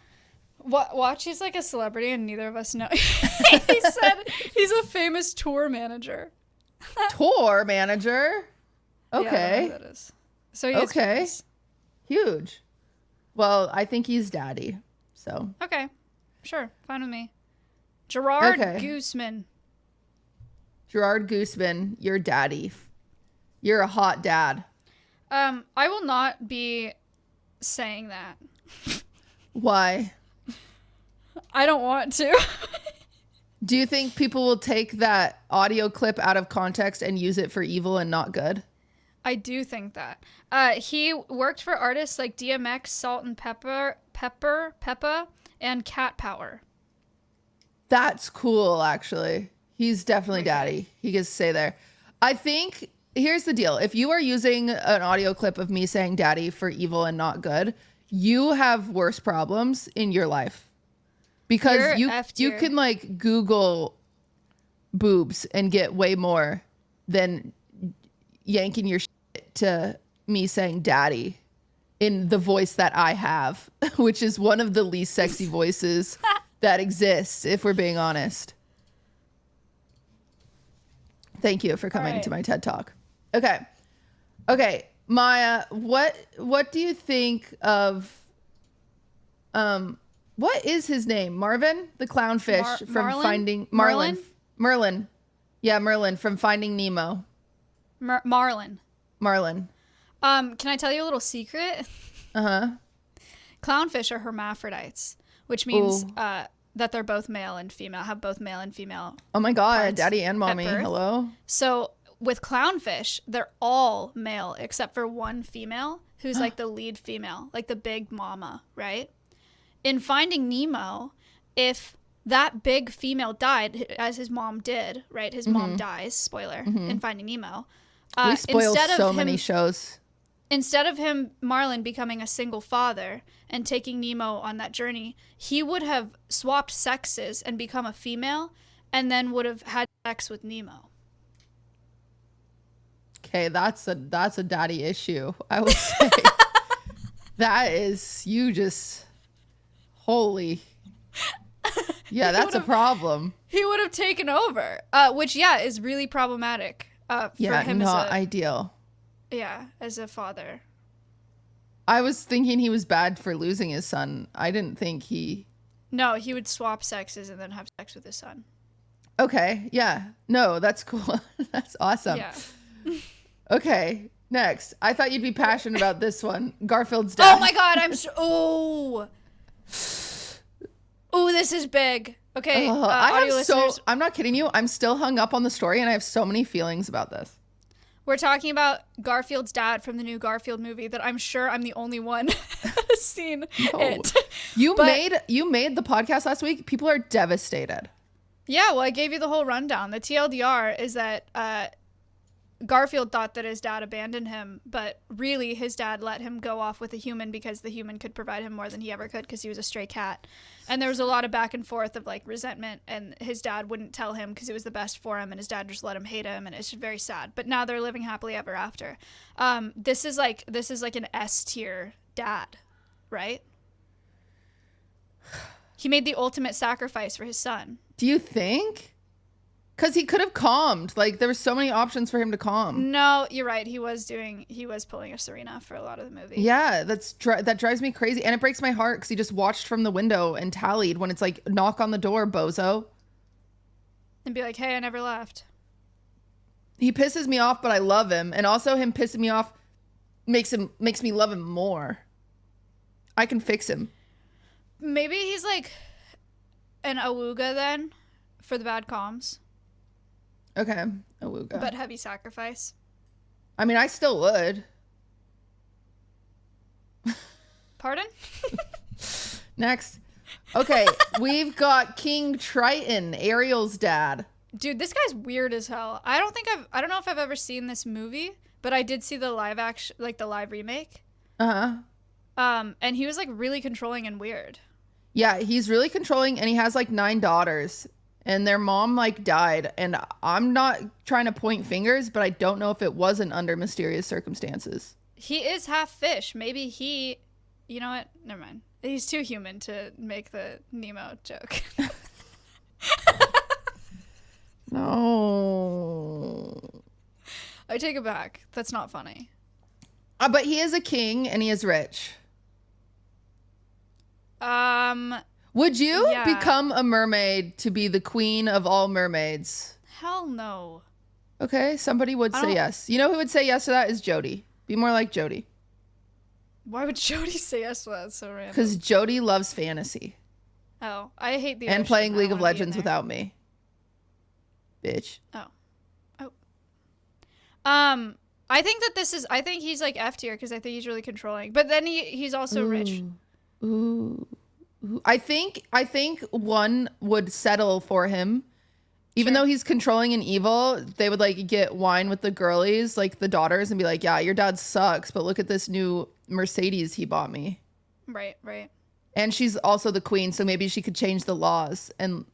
Watch, he's like a celebrity and neither of us know. He said he's a famous tour manager. Tour manager? Okay. Yeah, I don't know who that is. So he is famous. Huge. Well, I think he's daddy. So. Okay. Sure. Fine with me. Gerard Okay. Gooseman. Gerard Gooseman, you're daddy. You're a hot dad. I will not be saying that. Why? I don't want to. Do you think people will take that audio clip out of context and use it for evil and not good? I do think that. He worked for artists like DMX, Salt and Pepper, and Cat Power. That's cool, actually. He's definitely daddy. He gets to say there. I think, here's the deal. If you are using an audio clip of me saying daddy for evil and not good, you have worse problems in your life. Because you can like Google boobs and get way more than yanking your shit to me saying daddy in the voice that I have, which is one of the least sexy voices that exists, if we're being honest. Thank you for coming to my TED Talk. Okay, Maya, what do you think of what is his name? Marvin, the clownfish from Marlin? Finding Merlin. Yeah, Merlin from Finding Nemo. Marlin. Marlin. Can I tell you a little secret? Uh-huh. Clownfish are hermaphrodites, which means that they're both male and female, have both male and female. Oh my God, daddy and mommy. birth. Hello. So with clownfish, they're all male except for one female who's like the lead female, like the big mama, right? In Finding Nemo, if that big female died, as his mom did, right? His mom dies, spoiler, in Finding Nemo. We spoil so many shows. Instead of him, Marlin, becoming a single father and taking Nemo on that journey, he would have swapped sexes and become a female and then would have had sex with Nemo. Okay, that's a daddy issue, I would say. That is, you just, holy. Yeah, that's a problem. He would have taken over, which, is really problematic for him not as a, ideal. Yeah, as a father. I was thinking he was bad for losing his son. I didn't think he... No, he would swap sexes and then have sex with his son. Okay, yeah. No, that's cool. That's awesome. Yeah. Okay, next. I thought you'd be passionate about this one. Garfield's dad. Oh my God, Oh, this is big. Okay, audio listeners. I'm not kidding you. I'm still hung up on the story and I have so many feelings about this. We're talking about Garfield's dad from the new Garfield movie that I'm sure I'm the only one that has seen it. You made the podcast last week. People are devastated. Yeah, well, I gave you the whole rundown. The TLDR is that Garfield thought that his dad abandoned him, but really his dad let him go off with a human because the human could provide him more than he ever could because he was a stray cat. And there was a lot of back and forth of like resentment, and his dad wouldn't tell him because it was the best for him, and his dad just let him hate him, and it's just very sad. But now they're living happily ever after. This is like an S tier dad, right? He made the ultimate sacrifice for his son. Do you think? Because he could have calmed. Like, there were so many options for him to calm. No, you're right. He was pulling a Serena for a lot of the movie. Yeah, that drives me crazy. And it breaks my heart because he just watched from the window and tallied when it's like, knock on the door, bozo. And be like, hey, I never left. He pisses me off, but I love him. And also him pissing me off makes me love him more. I can fix him. Maybe he's like an awooga then for the bad comms. Okay, awooga. But heavy sacrifice. I mean, I still would. Pardon? Next. Okay, we've got King Triton, Ariel's dad. Dude, this guy's weird as hell. I don't know if I've ever seen this movie, but I did see the live action, like the live remake. Uh-huh. And he was like really controlling and weird. Yeah, he's really controlling, and he has like 9 daughters. And their mom like died, and I'm not trying to point fingers, but I don't know if it wasn't under mysterious circumstances. He is half fish. Maybe you know what? Never mind. He's too human to make the Nemo joke. No. I take it back. That's not funny. But he is a king and he is rich. Would you become a mermaid to be the queen of all mermaids? Hell no. Okay, somebody would say yes. You know who would say yes to that is Jody. Be more like Jody. Why would Jody say yes to that? That's so random. Because Jody loves fantasy. Oh, I hate the and ocean. playing League of Legends without me. Bitch. Oh. I think he's like F tier because I think he's really controlling. But then he's also rich. Ooh. I think one would settle for him. Even though he's controlling and evil, they would like get wine with the girlies, like the daughters, and be like, yeah, your dad sucks, but look at this new Mercedes he bought me. Right. And she's also the queen, so maybe she could change the laws and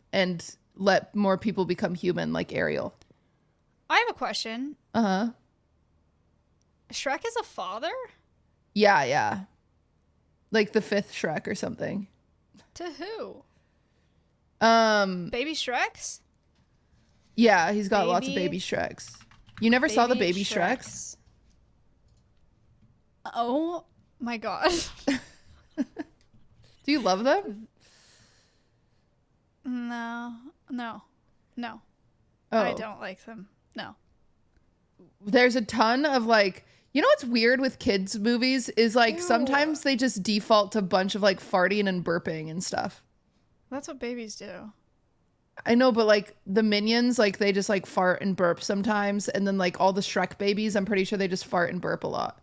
let more people become human, like Ariel. I have a question. Uh-huh. Shrek is a father? Yeah. Like the 5th Shrek or something. To who? Baby Shreks? Yeah, he's got lots of baby Shreks. You never saw the baby Shreks? Oh my god. Do you love them? No. Oh. I don't like them. No. There's a ton of like, you know what's weird with kids movies is like sometimes they just default to a bunch of like farting and burping and stuff. That's what babies do. I know, but like the Minions, like they just like fart and burp sometimes. And then like all the Shrek babies, I'm pretty sure they just fart and burp a lot.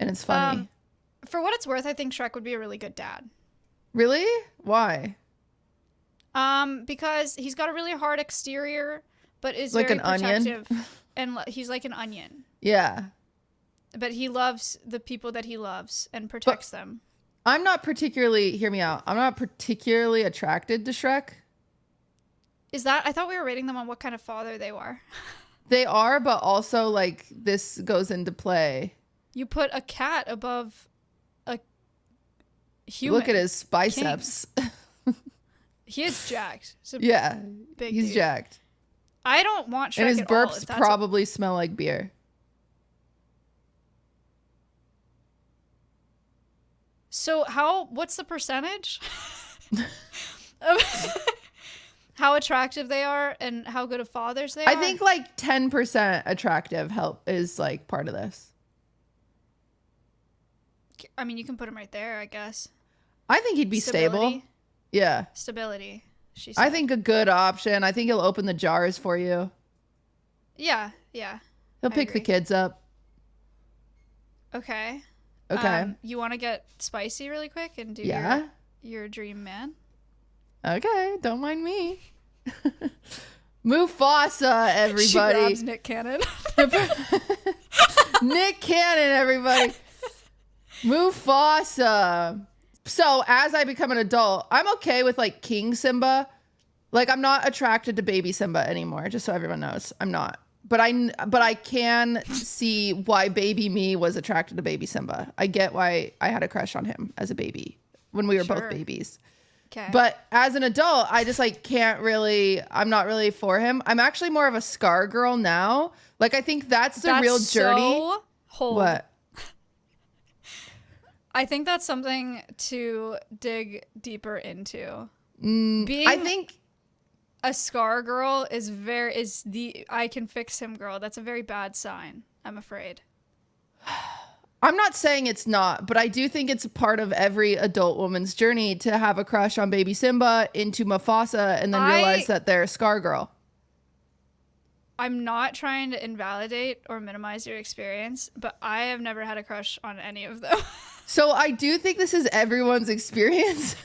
And it's funny. For what it's worth, I think Shrek would be a really good dad. Really? Why? Because he's got a really hard exterior, but is like very an protective. Onion? And he's like an onion. Yeah. But he loves the people that he loves and protects them. I'm not particularly, hear me out, I'm not particularly attracted to Shrek. Is that, I thought we were rating them on what kind of father they were. They are, but also like this goes into play. You put a cat above a human. Look at his biceps. He is jacked. Yeah, he's dude. jacked. I don't want Shrek and his at all, burps probably smell like beer. So what's the percentage of how attractive they are and how good of fathers they are? I think like 10% attractive is like part of this. I mean, you can put him right there, I guess. I think he'd be stable. Yeah. Stability. I think a good option. I think he'll open the jars for you. Yeah. He'll pick the kids up. Okay. Okay. You want to get spicy really quick and do your dream man? Okay, don't mind me. Mufasa, everybody. She grabs Nick Cannon. Nick Cannon, everybody. Mufasa. So as I become an adult, I'm okay with like King Simba. Like I'm not attracted to baby Simba anymore, just so everyone knows. I'm not. But I can see why baby me was attracted to baby Simba. I get why I had a crush on him as a baby when we were both babies. Okay. But as an adult, I just like I'm not really for him. I'm actually more of a Scar girl now. Like I think that's the real journey. What? I think that's something to dig deeper into. I think a Scar girl is the I can fix him girl. That's a very bad sign, I'm afraid. I'm not saying it's not, but I do think it's a part of every adult woman's journey to have a crush on baby Simba into Mufasa and then realize that they're a Scar girl. I'm not trying to invalidate or minimize your experience, but I have never had a crush on any of them. So I do think this is everyone's experience.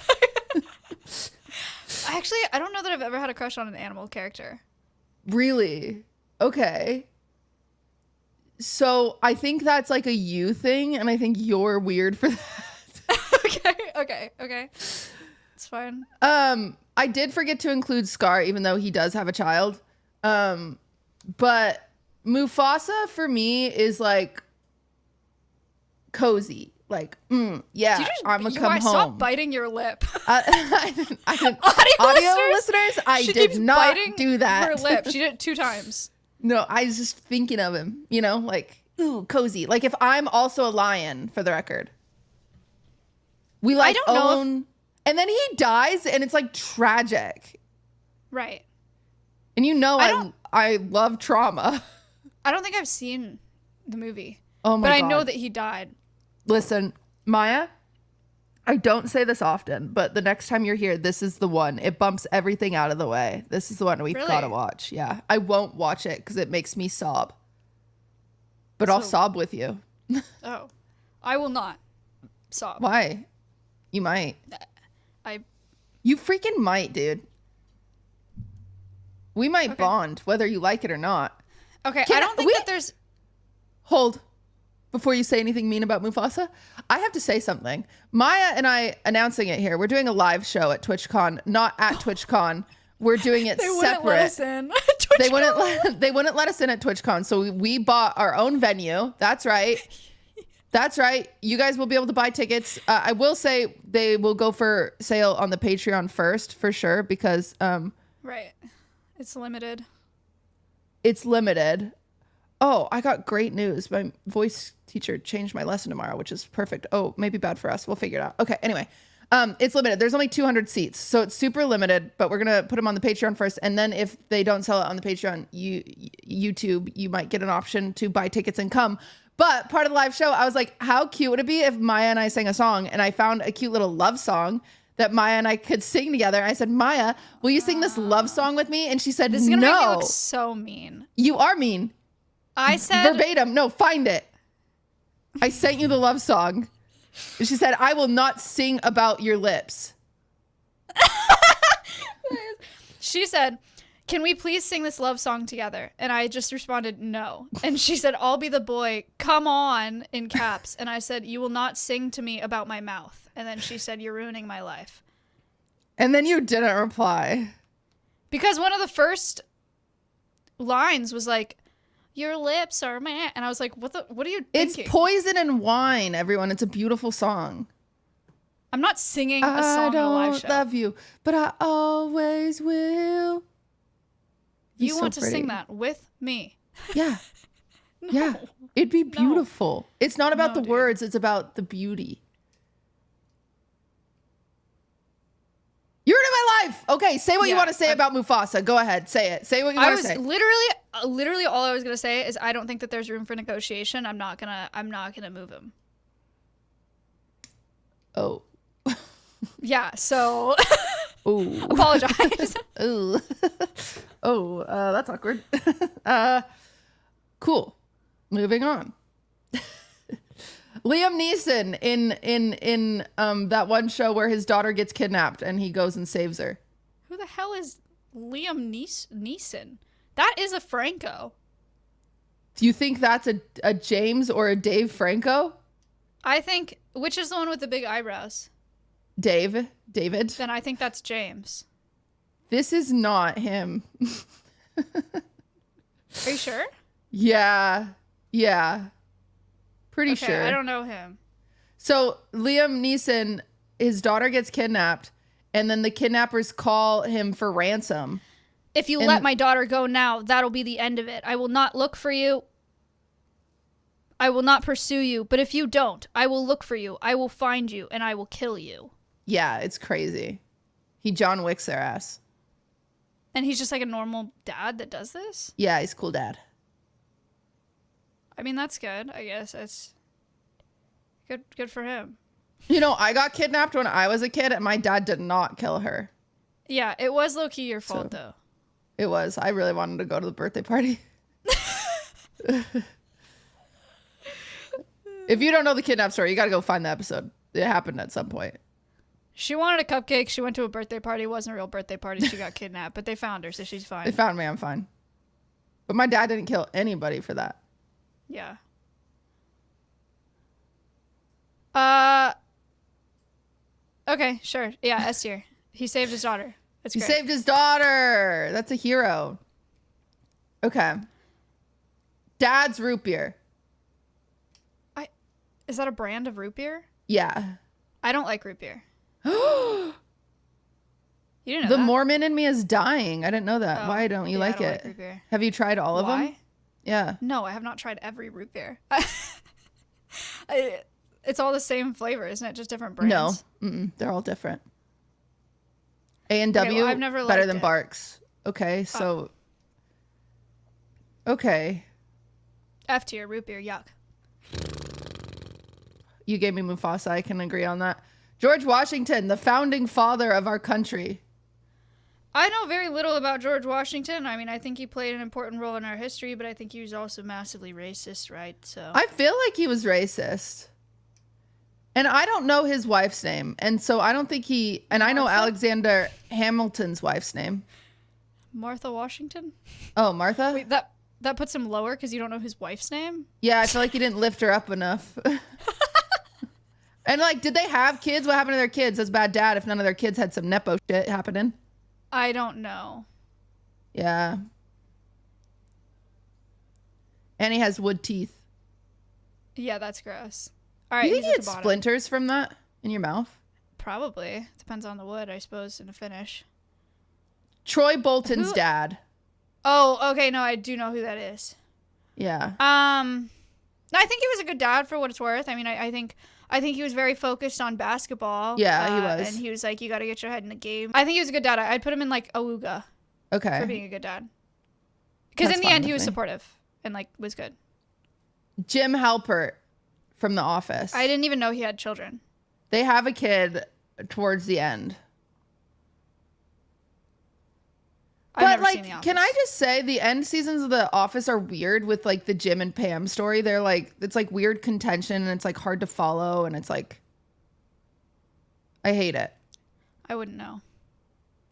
Actually, I don't know that I've ever had a crush on an animal character. Really? Okay. So I think that's like a you thing, and I think you're weird for that. Okay. It's fine. I did forget to include Scar, even though he does have a child. But Mufasa for me is like cozy. Like, yeah, I'm gonna come home. Stop biting your lip. I didn't, Audio listeners, I she did keeps not biting do that. her lip. She did it 2 times. No, I was just thinking of him, you know, like, ooh, cozy. Like if I'm also a lion, for the record. We like I don't know own, and then he dies and it's like tragic. Right. And you know I love trauma. I don't think I've seen the movie. Oh my God. God. I know that he died. Listen, Maya, I don't say this often, but the next time you're here, this is the one. It bumps everything out of the way. This is the one we've got to watch. Yeah. I won't watch it because it makes me sob. But I'll sob with you. Oh. I will not sob. Why? You might. I You freaking might, dude. We might bond, whether you like it or not. Okay, I don't think that there's... Hold. Before you say anything mean about Mufasa, I have to say something. Maya and I announcing it here. We're doing a live show at TwitchCon, not at TwitchCon. We're doing it separate. Wouldn't let us in. They wouldn't let us in at TwitchCon, so we bought our own venue. That's right. That's right. You guys will be able to buy tickets. I will say they will go for sale on the Patreon first, for sure, because right. It's limited. It's limited. Oh, I got great news. My voice teacher changed my lesson tomorrow, which is perfect. Oh, maybe bad for us. We'll figure it out. Okay. Anyway, it's limited. There's only 200 seats, so it's super limited. But we're gonna put them on the Patreon first, and then if they don't sell it on the Patreon, YouTube, you might get an option to buy tickets and come. But part of the live show, I was like, how cute would it be if Maya and I sang a song? And I found a cute little love song that Maya and I could sing together. I said, Maya, will you sing this love song with me? And she said, this is gonna no. make me look so mean. You are mean. I said verbatim. No, find it. I sent you the love song. And she said, I will not sing about your lips. She said, can we please sing this love song together? And I just responded, no. And she said, I'll be the boy. Come on, in caps. And I said, you will not sing to me about my mouth. And then she said, you're ruining my life. And then you didn't reply. Because one of the first lines was like, your lips are meh. And I was like, what are you thinking? It's Poison and Wine, everyone. It's a beautiful song. I'm not singing a song on a live show. I don't love you, but I always will. You want to sing that with me? Yeah. No. Yeah. It'd be beautiful. No. It's not about the dude. words. It's about the beauty. You're in my life. Okay. Say what you want to say about Mufasa. Go ahead. Say it. Say what you want to say. Literally all I was going to say is I don't think that there's room for negotiation. I'm not going to move him. Oh. Yeah. So Ooh. apologize. Ooh. Oh, that's awkward. Cool. Moving on. Liam Neeson in that one show where his daughter gets kidnapped and he goes and saves her. Who the hell is Liam Neeson? That is a Franco. Do you think that's a James or a Dave Franco? I think, which is the one with the big eyebrows? David. Then I think that's James. This is not him. Are you sure? Yeah. Pretty sure. I don't know him. So Liam Neeson, his daughter gets kidnapped, and then the kidnappers call him for ransom. If you let my daughter go now, that'll be the end of it. I will not look for you. I will not pursue you. But if you don't, I will look for you. I will find you, and I will kill you. Yeah, it's crazy. He John Wicks their ass. And he's just like a normal dad that does this? Yeah, he's a cool dad. I mean, that's good. I guess it's good for him. You know, I got kidnapped when I was a kid, and my dad did not kill her. Yeah, it was low-key your fault, though. It was. I really wanted to go to the birthday party. If you don't know the kidnap story, you got to go find the episode. It happened at some point. She wanted a cupcake. She went to a birthday party. It wasn't a real birthday party. She got kidnapped, but they found her, so she's fine. They found me. I'm fine. But my dad didn't kill anybody for that. Yeah. Okay, sure. Yeah, S tier. He saved his daughter. That's great. He saved his daughter. That's a hero. Okay. Dad's root beer. Is that a brand of root beer? Yeah. I don't like root beer. You didn't know The that? Mormon in me is dying. I didn't know that. Oh, Why don't you like I don't it? like root beer. Have you tried all of them? Why? Yeah. No, I have not tried every root beer. It's all the same flavor, isn't it? Just different brands. No. They're all different. A&W, well, I've never better liked than it. Barks. Okay, so... Okay. F tier, root beer, yuck. You gave me Mufasa. I can agree on that. George Washington, the founding father of our country. I know very little about George Washington. I mean, I think he played an important role in our history, but I think he was also massively racist, right? So I feel like he was racist. And I don't know his wife's name. And so I don't think he... And I know Martha? Alexander Hamilton's wife's name. Martha Washington? Oh, Martha? Wait, that puts him lower because you don't know his wife's name? Yeah, I feel like he didn't lift her up enough. And like, did they have kids? What happened to their kids? That's bad dad if none of their kids had some Nepo shit happening. I don't know. Yeah. And he has wood teeth. Yeah, that's gross. All right, You think he's you at had the bottom. splinters from that in your mouth? Probably. Depends on the wood, I suppose, in a finish. Troy Bolton's Who- dad. Oh, okay, no, I do know who that is. Yeah. No, I think he was a good dad for what it's worth. I mean, I think he was very focused on basketball. Yeah, he was. And he was like, you got to get your head in the game. I think he was a good dad. I'd put him in like Awuga for Okay. being a good dad. Because That's in the fine end, he with was me. supportive and like was good. Jim Halpert from The Office. I didn't even know he had children. They have a kid towards the end. I've But never seen like, The Office. can I just say the end seasons of The Office are weird with like the Jim and Pam story. They're like, it's like weird contention and it's like hard to follow and it's like, I hate it. I wouldn't know.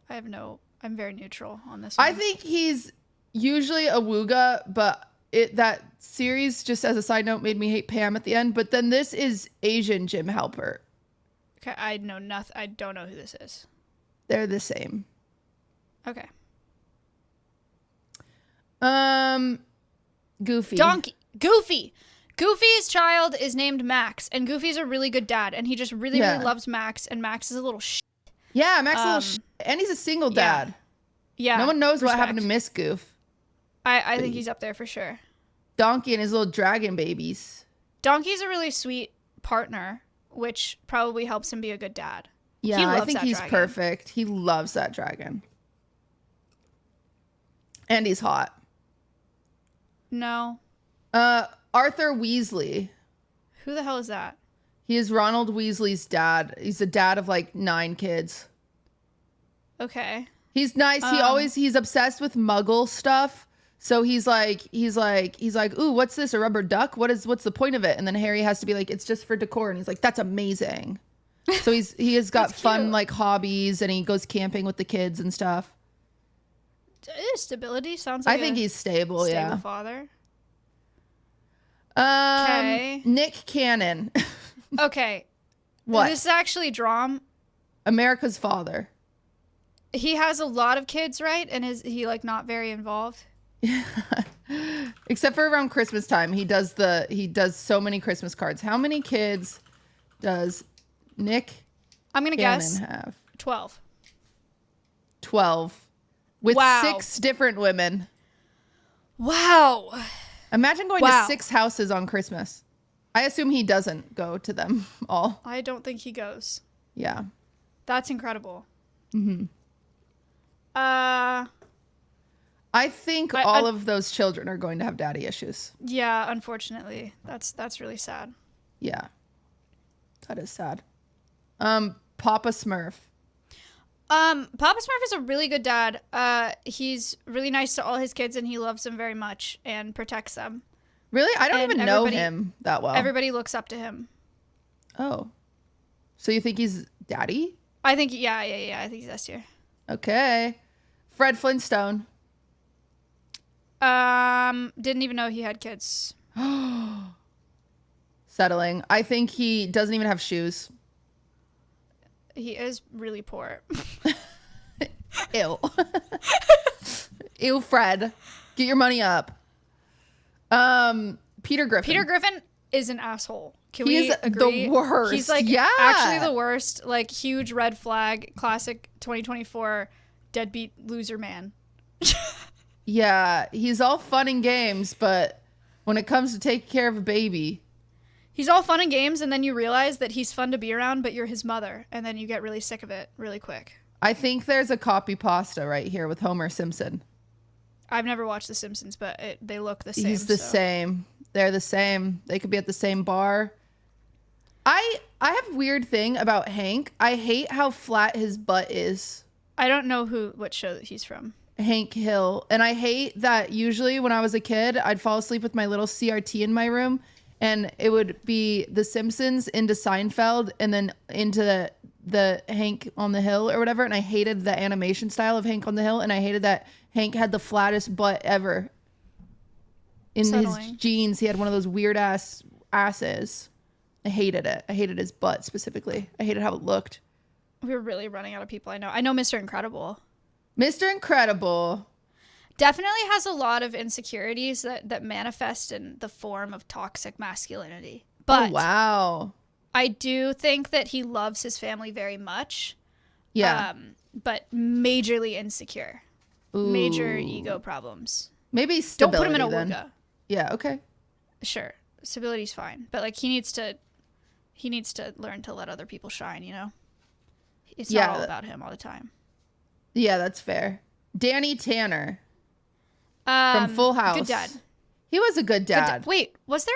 I'm very neutral on this one. I think he's usually a wooga, but that series, just as a side note, made me hate Pam at the end. But then this is Asian Jim Halpert. Okay, I know nothing. I don't know who this is. They're the same. Okay. Goofy. Donkey. Goofy. Goofy's child is named Max, and Goofy's a really good dad, and he just really, Yeah. really loves Max, and Max is a little Yeah, Max is a little and he's a single yeah. dad. Yeah. No one knows what happened to respect. Miss Goof. I think he's up there for sure. Donkey and his little dragon babies. Donkey's a really sweet partner, which probably helps him be a good dad. Yeah, He I loves think that he's dragon. perfect. He loves that dragon. And he's hot. No. Arthur Weasley. Who the hell is that? He is Ronald Weasley's dad. He's the dad of like 9 kids. Okay. He's nice. He's obsessed with Muggle stuff. So he's like, ooh, what's this? A rubber duck? What's the point of it? And then Harry has to be like, it's just for decor. And he's like, that's amazing. So he has got That's fun cute. like hobbies and he goes camping with the kids and stuff. Stability sounds like I think he's stable, yeah. father. Okay. Nick Cannon. Okay. What? This is actually Drom. America's father. He has a lot of kids, right? And is he like not very involved? Except for around Christmas time. He does so many Christmas cards. How many kids does Nick I'm gonna Cannon guess have? 12. 12. With Wow. 6 different women. Wow. Imagine going Wow. to 6 houses on Christmas. I assume he doesn't go to them all. I don't think he goes. Yeah. That's incredible. Mm-hmm. Uh, I think all of those children are going to have daddy issues. yeah, unfortunately. That's really sad. Yeah. That is sad. Papa Smurf. Papa Smurf is a really good dad. He's really nice to all his kids and he loves them very much and protects them. Really? I don't And even know everybody- him that well. Everybody looks up to him. Oh. So you think he's daddy? I think, yeah. I think he's S tier. Okay. Fred Flintstone. Didn't even know he had kids. Settling. I think he doesn't even have shoes. He is really poor. Ew. Ew, Fred. Get your money up. Peter Griffin. Peter Griffin is an asshole. Can He we is agree? the worst. He's like Yeah. actually the worst. Like huge red flag, classic 2024 deadbeat loser man. Yeah, he's all fun and games, but when it comes to taking care of a baby, He's all fun and games, and then you realize that he's fun to be around, but you're his mother, and then you get really sick of it really quick. I think there's a copy pasta right here with Homer Simpson. I've never watched The Simpsons, but they look the same. He's the same. They're the same. They could be at the same bar. I have a weird thing about Hank. I hate how flat his butt is. I don't know what show that he's from. Hank Hill. And I hate that usually when I was a kid, I'd fall asleep with my little CRT in my room, and it would be The Simpsons into Seinfeld and then into the Hank on the Hill or whatever. And I hated the animation style of Hank on the Hill, and I hated that Hank had the flattest butt ever. In Settling. his jeans, he had one of those weird asses. I hated it. I hated his butt specifically. I hated how it looked. We're really running out of people I know. I know Mr. Incredible. Mr. Incredible. Definitely has a lot of insecurities that manifest in the form of toxic masculinity. But Oh, wow. I do think that he loves his family very much. Yeah. But majorly insecure. Ooh. Major ego problems. Maybe Don't stability put him in a then. wuga. Yeah, okay. Sure. Stability's fine. But like he needs to learn to let other people shine, you know? It's not all about him all the time. Yeah, that's fair. Danny Tanner from Full House. Good dad. He was a good dad. Wait, wasn't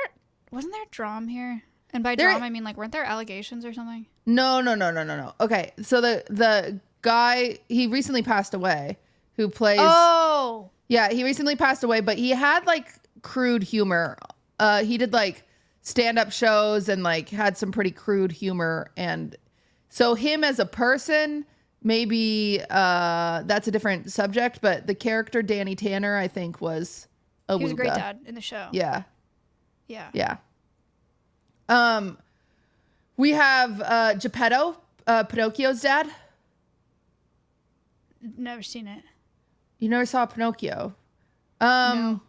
there drama here? And by drama I mean like weren't there allegations or something? No. Okay, so the guy, he recently passed away, who plays Oh. Yeah, he recently passed away, but he had like crude humor. He did like stand-up shows and like had some pretty crude humor, and so him as a person, maybe that's a different subject, but the character Danny Tanner, I think, was He was a great wooga. dad in the show. Yeah. Yeah. Yeah. We have Geppetto, Pinocchio's dad. Never seen it. You never saw Pinocchio. No.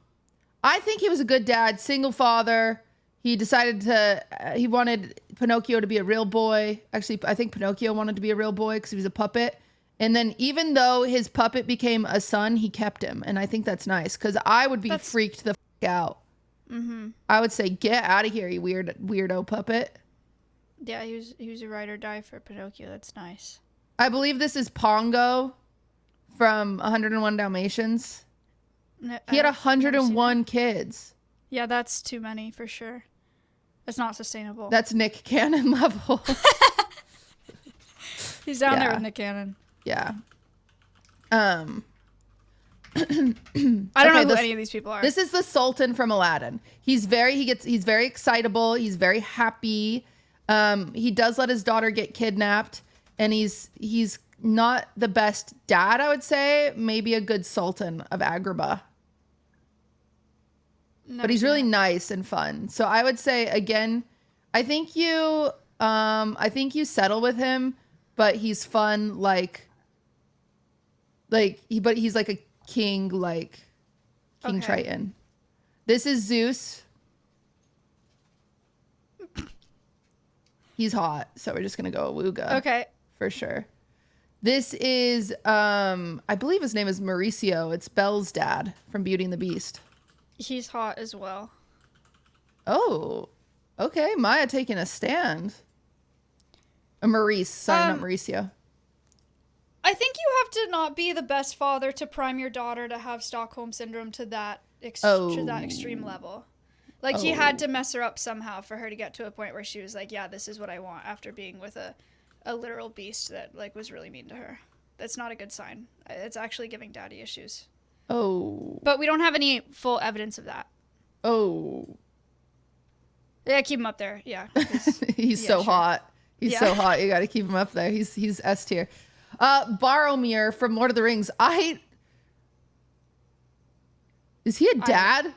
I think he was a good dad, single father. He decided he wanted Pinocchio to be a real boy. Actually, I think Pinocchio wanted to be a real boy because he was a puppet. And then even though his puppet became a son, he kept him. And I think that's nice because I would be freaked the f out. Mm-hmm. I would say, get out of here, you weirdo puppet. Yeah, he was a ride or die for Pinocchio. That's nice. I believe this is Pongo from 101 Dalmatians. No, He had I've never seen 101 that. kids. Yeah, that's too many for sure. It's not sustainable. That's Nick Cannon level. He's down there Yeah. with Nick Cannon. Yeah. I don't know who any of these people are. This is the Sultan from Aladdin. He's very excitable. He's very happy. He does let his daughter get kidnapped, and he's not the best dad, I would say. Maybe a good Sultan of Agrabah. But he's really nice and fun. So I would say, again, I think you settle with him, but he's fun, but he's like a king, like King Okay. Triton. This is Zeus. He's hot, so we're just gonna go Awooga. Okay. For sure. This is I believe his name is Mauricio. It's Belle's dad from Beauty and the Beast. He's hot as well. Oh, okay. Maya taking a stand. Maurice, sorry, not Mauricio. I think you have to not be the best father to prime your daughter to have Stockholm syndrome to that extreme level. Like he had to mess her up somehow for her to get to a point where she was like, yeah, this is what I want, after being with a literal beast that like was really mean to her. That's not a good sign. It's actually giving daddy issues. Oh. But we don't have any full evidence of that. Oh. Yeah, keep him up there. Yeah. He's so sure. hot. He's so hot. You got to keep him up there. He's S tier. Boromir from Lord of the Rings. Is he a dad?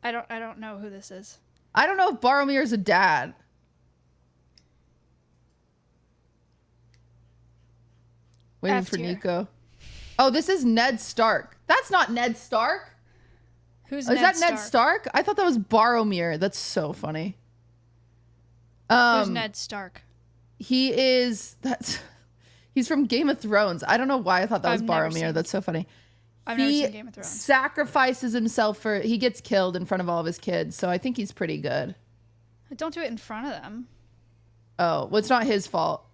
I don't know who this is. I don't know if Boromir's a dad. Waiting F for tier. Nico. Oh, this is Ned Stark. That's not Ned Stark. Who's Is Ned that Stark? Ned Stark? I thought that was Boromir. That's so funny. Who's Ned Stark? He's from Game of Thrones. I don't know why I thought that was Boromir. That's so funny. I've never seen Game of Thrones. Sacrifices himself he gets killed in front of all of his kids. So I think he's pretty good. Don't do it in front of them. Oh, well, it's not his fault.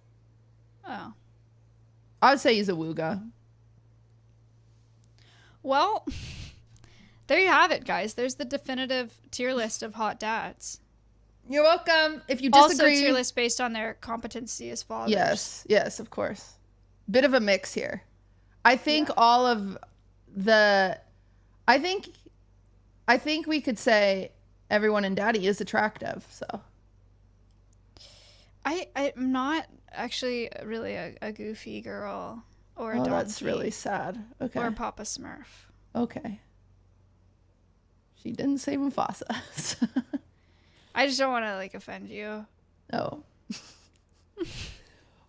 Oh. I would say he's a wooga. Well, there you have it, guys. There's the definitive tier list of hot dads. You're welcome. If you disagree, Also tier list based on their competency as fathers. Yes, of course. Bit of a mix here. I think all of the, I think we could say everyone in Daddy is attractive. So I'm not actually really a goofy girl or a donkey. That's really sad. Okay. Or Papa Smurf. Okay. She didn't say Mufasa. I just don't want to like offend you. Oh.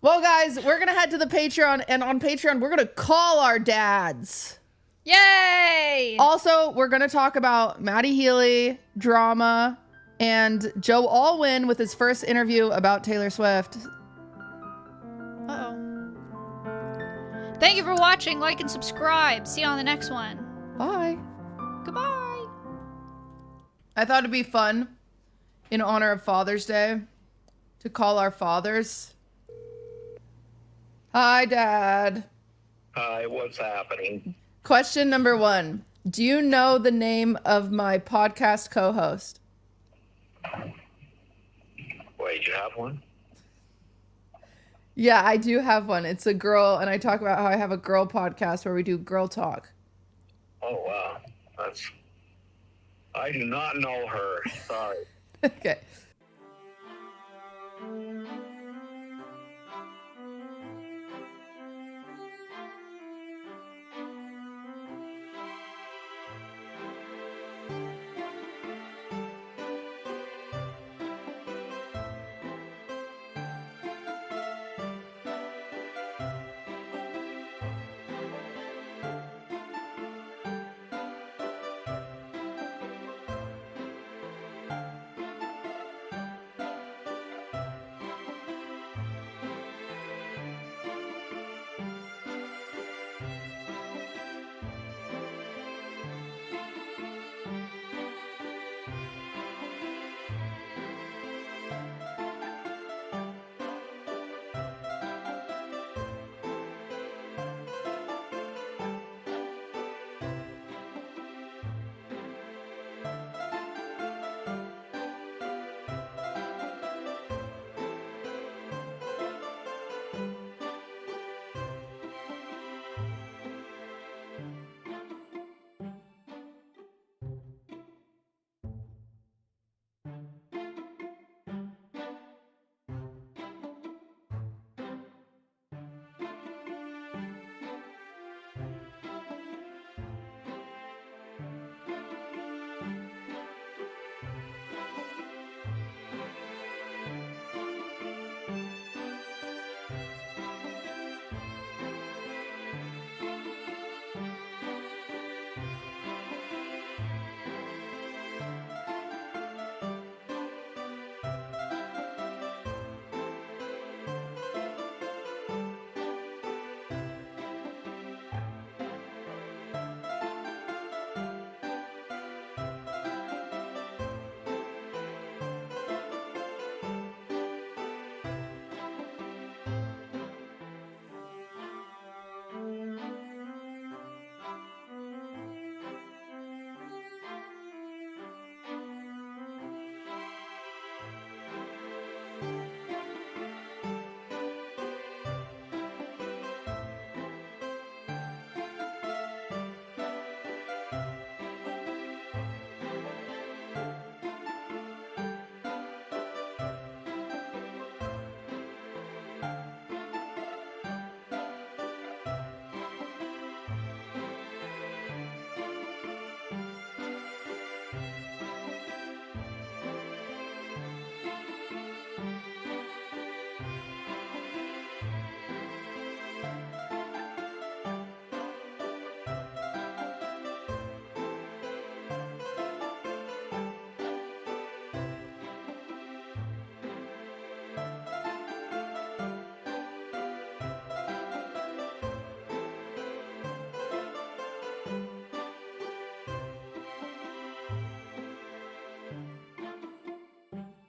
Well, guys, we're going to head to the Patreon, and on Patreon, we're going to call our dads. Yay! Also, we're going to talk about Maddie Healy, drama, and Joe Alwyn with his first interview about Taylor Swift. Uh-oh. Thank you for watching. Like and subscribe. See you on the next one. Bye. Goodbye. I thought it'd be fun, in honor of Father's Day, to call our fathers. Hi, Dad. Hi, what's happening? Question number 1. Do you know the name of my podcast co-host? Wait, you have one? Yeah, I do have one. It's a girl, and I talk about how I have a girl podcast where we do girl talk. Oh, wow. I do not know her. Sorry. Okay.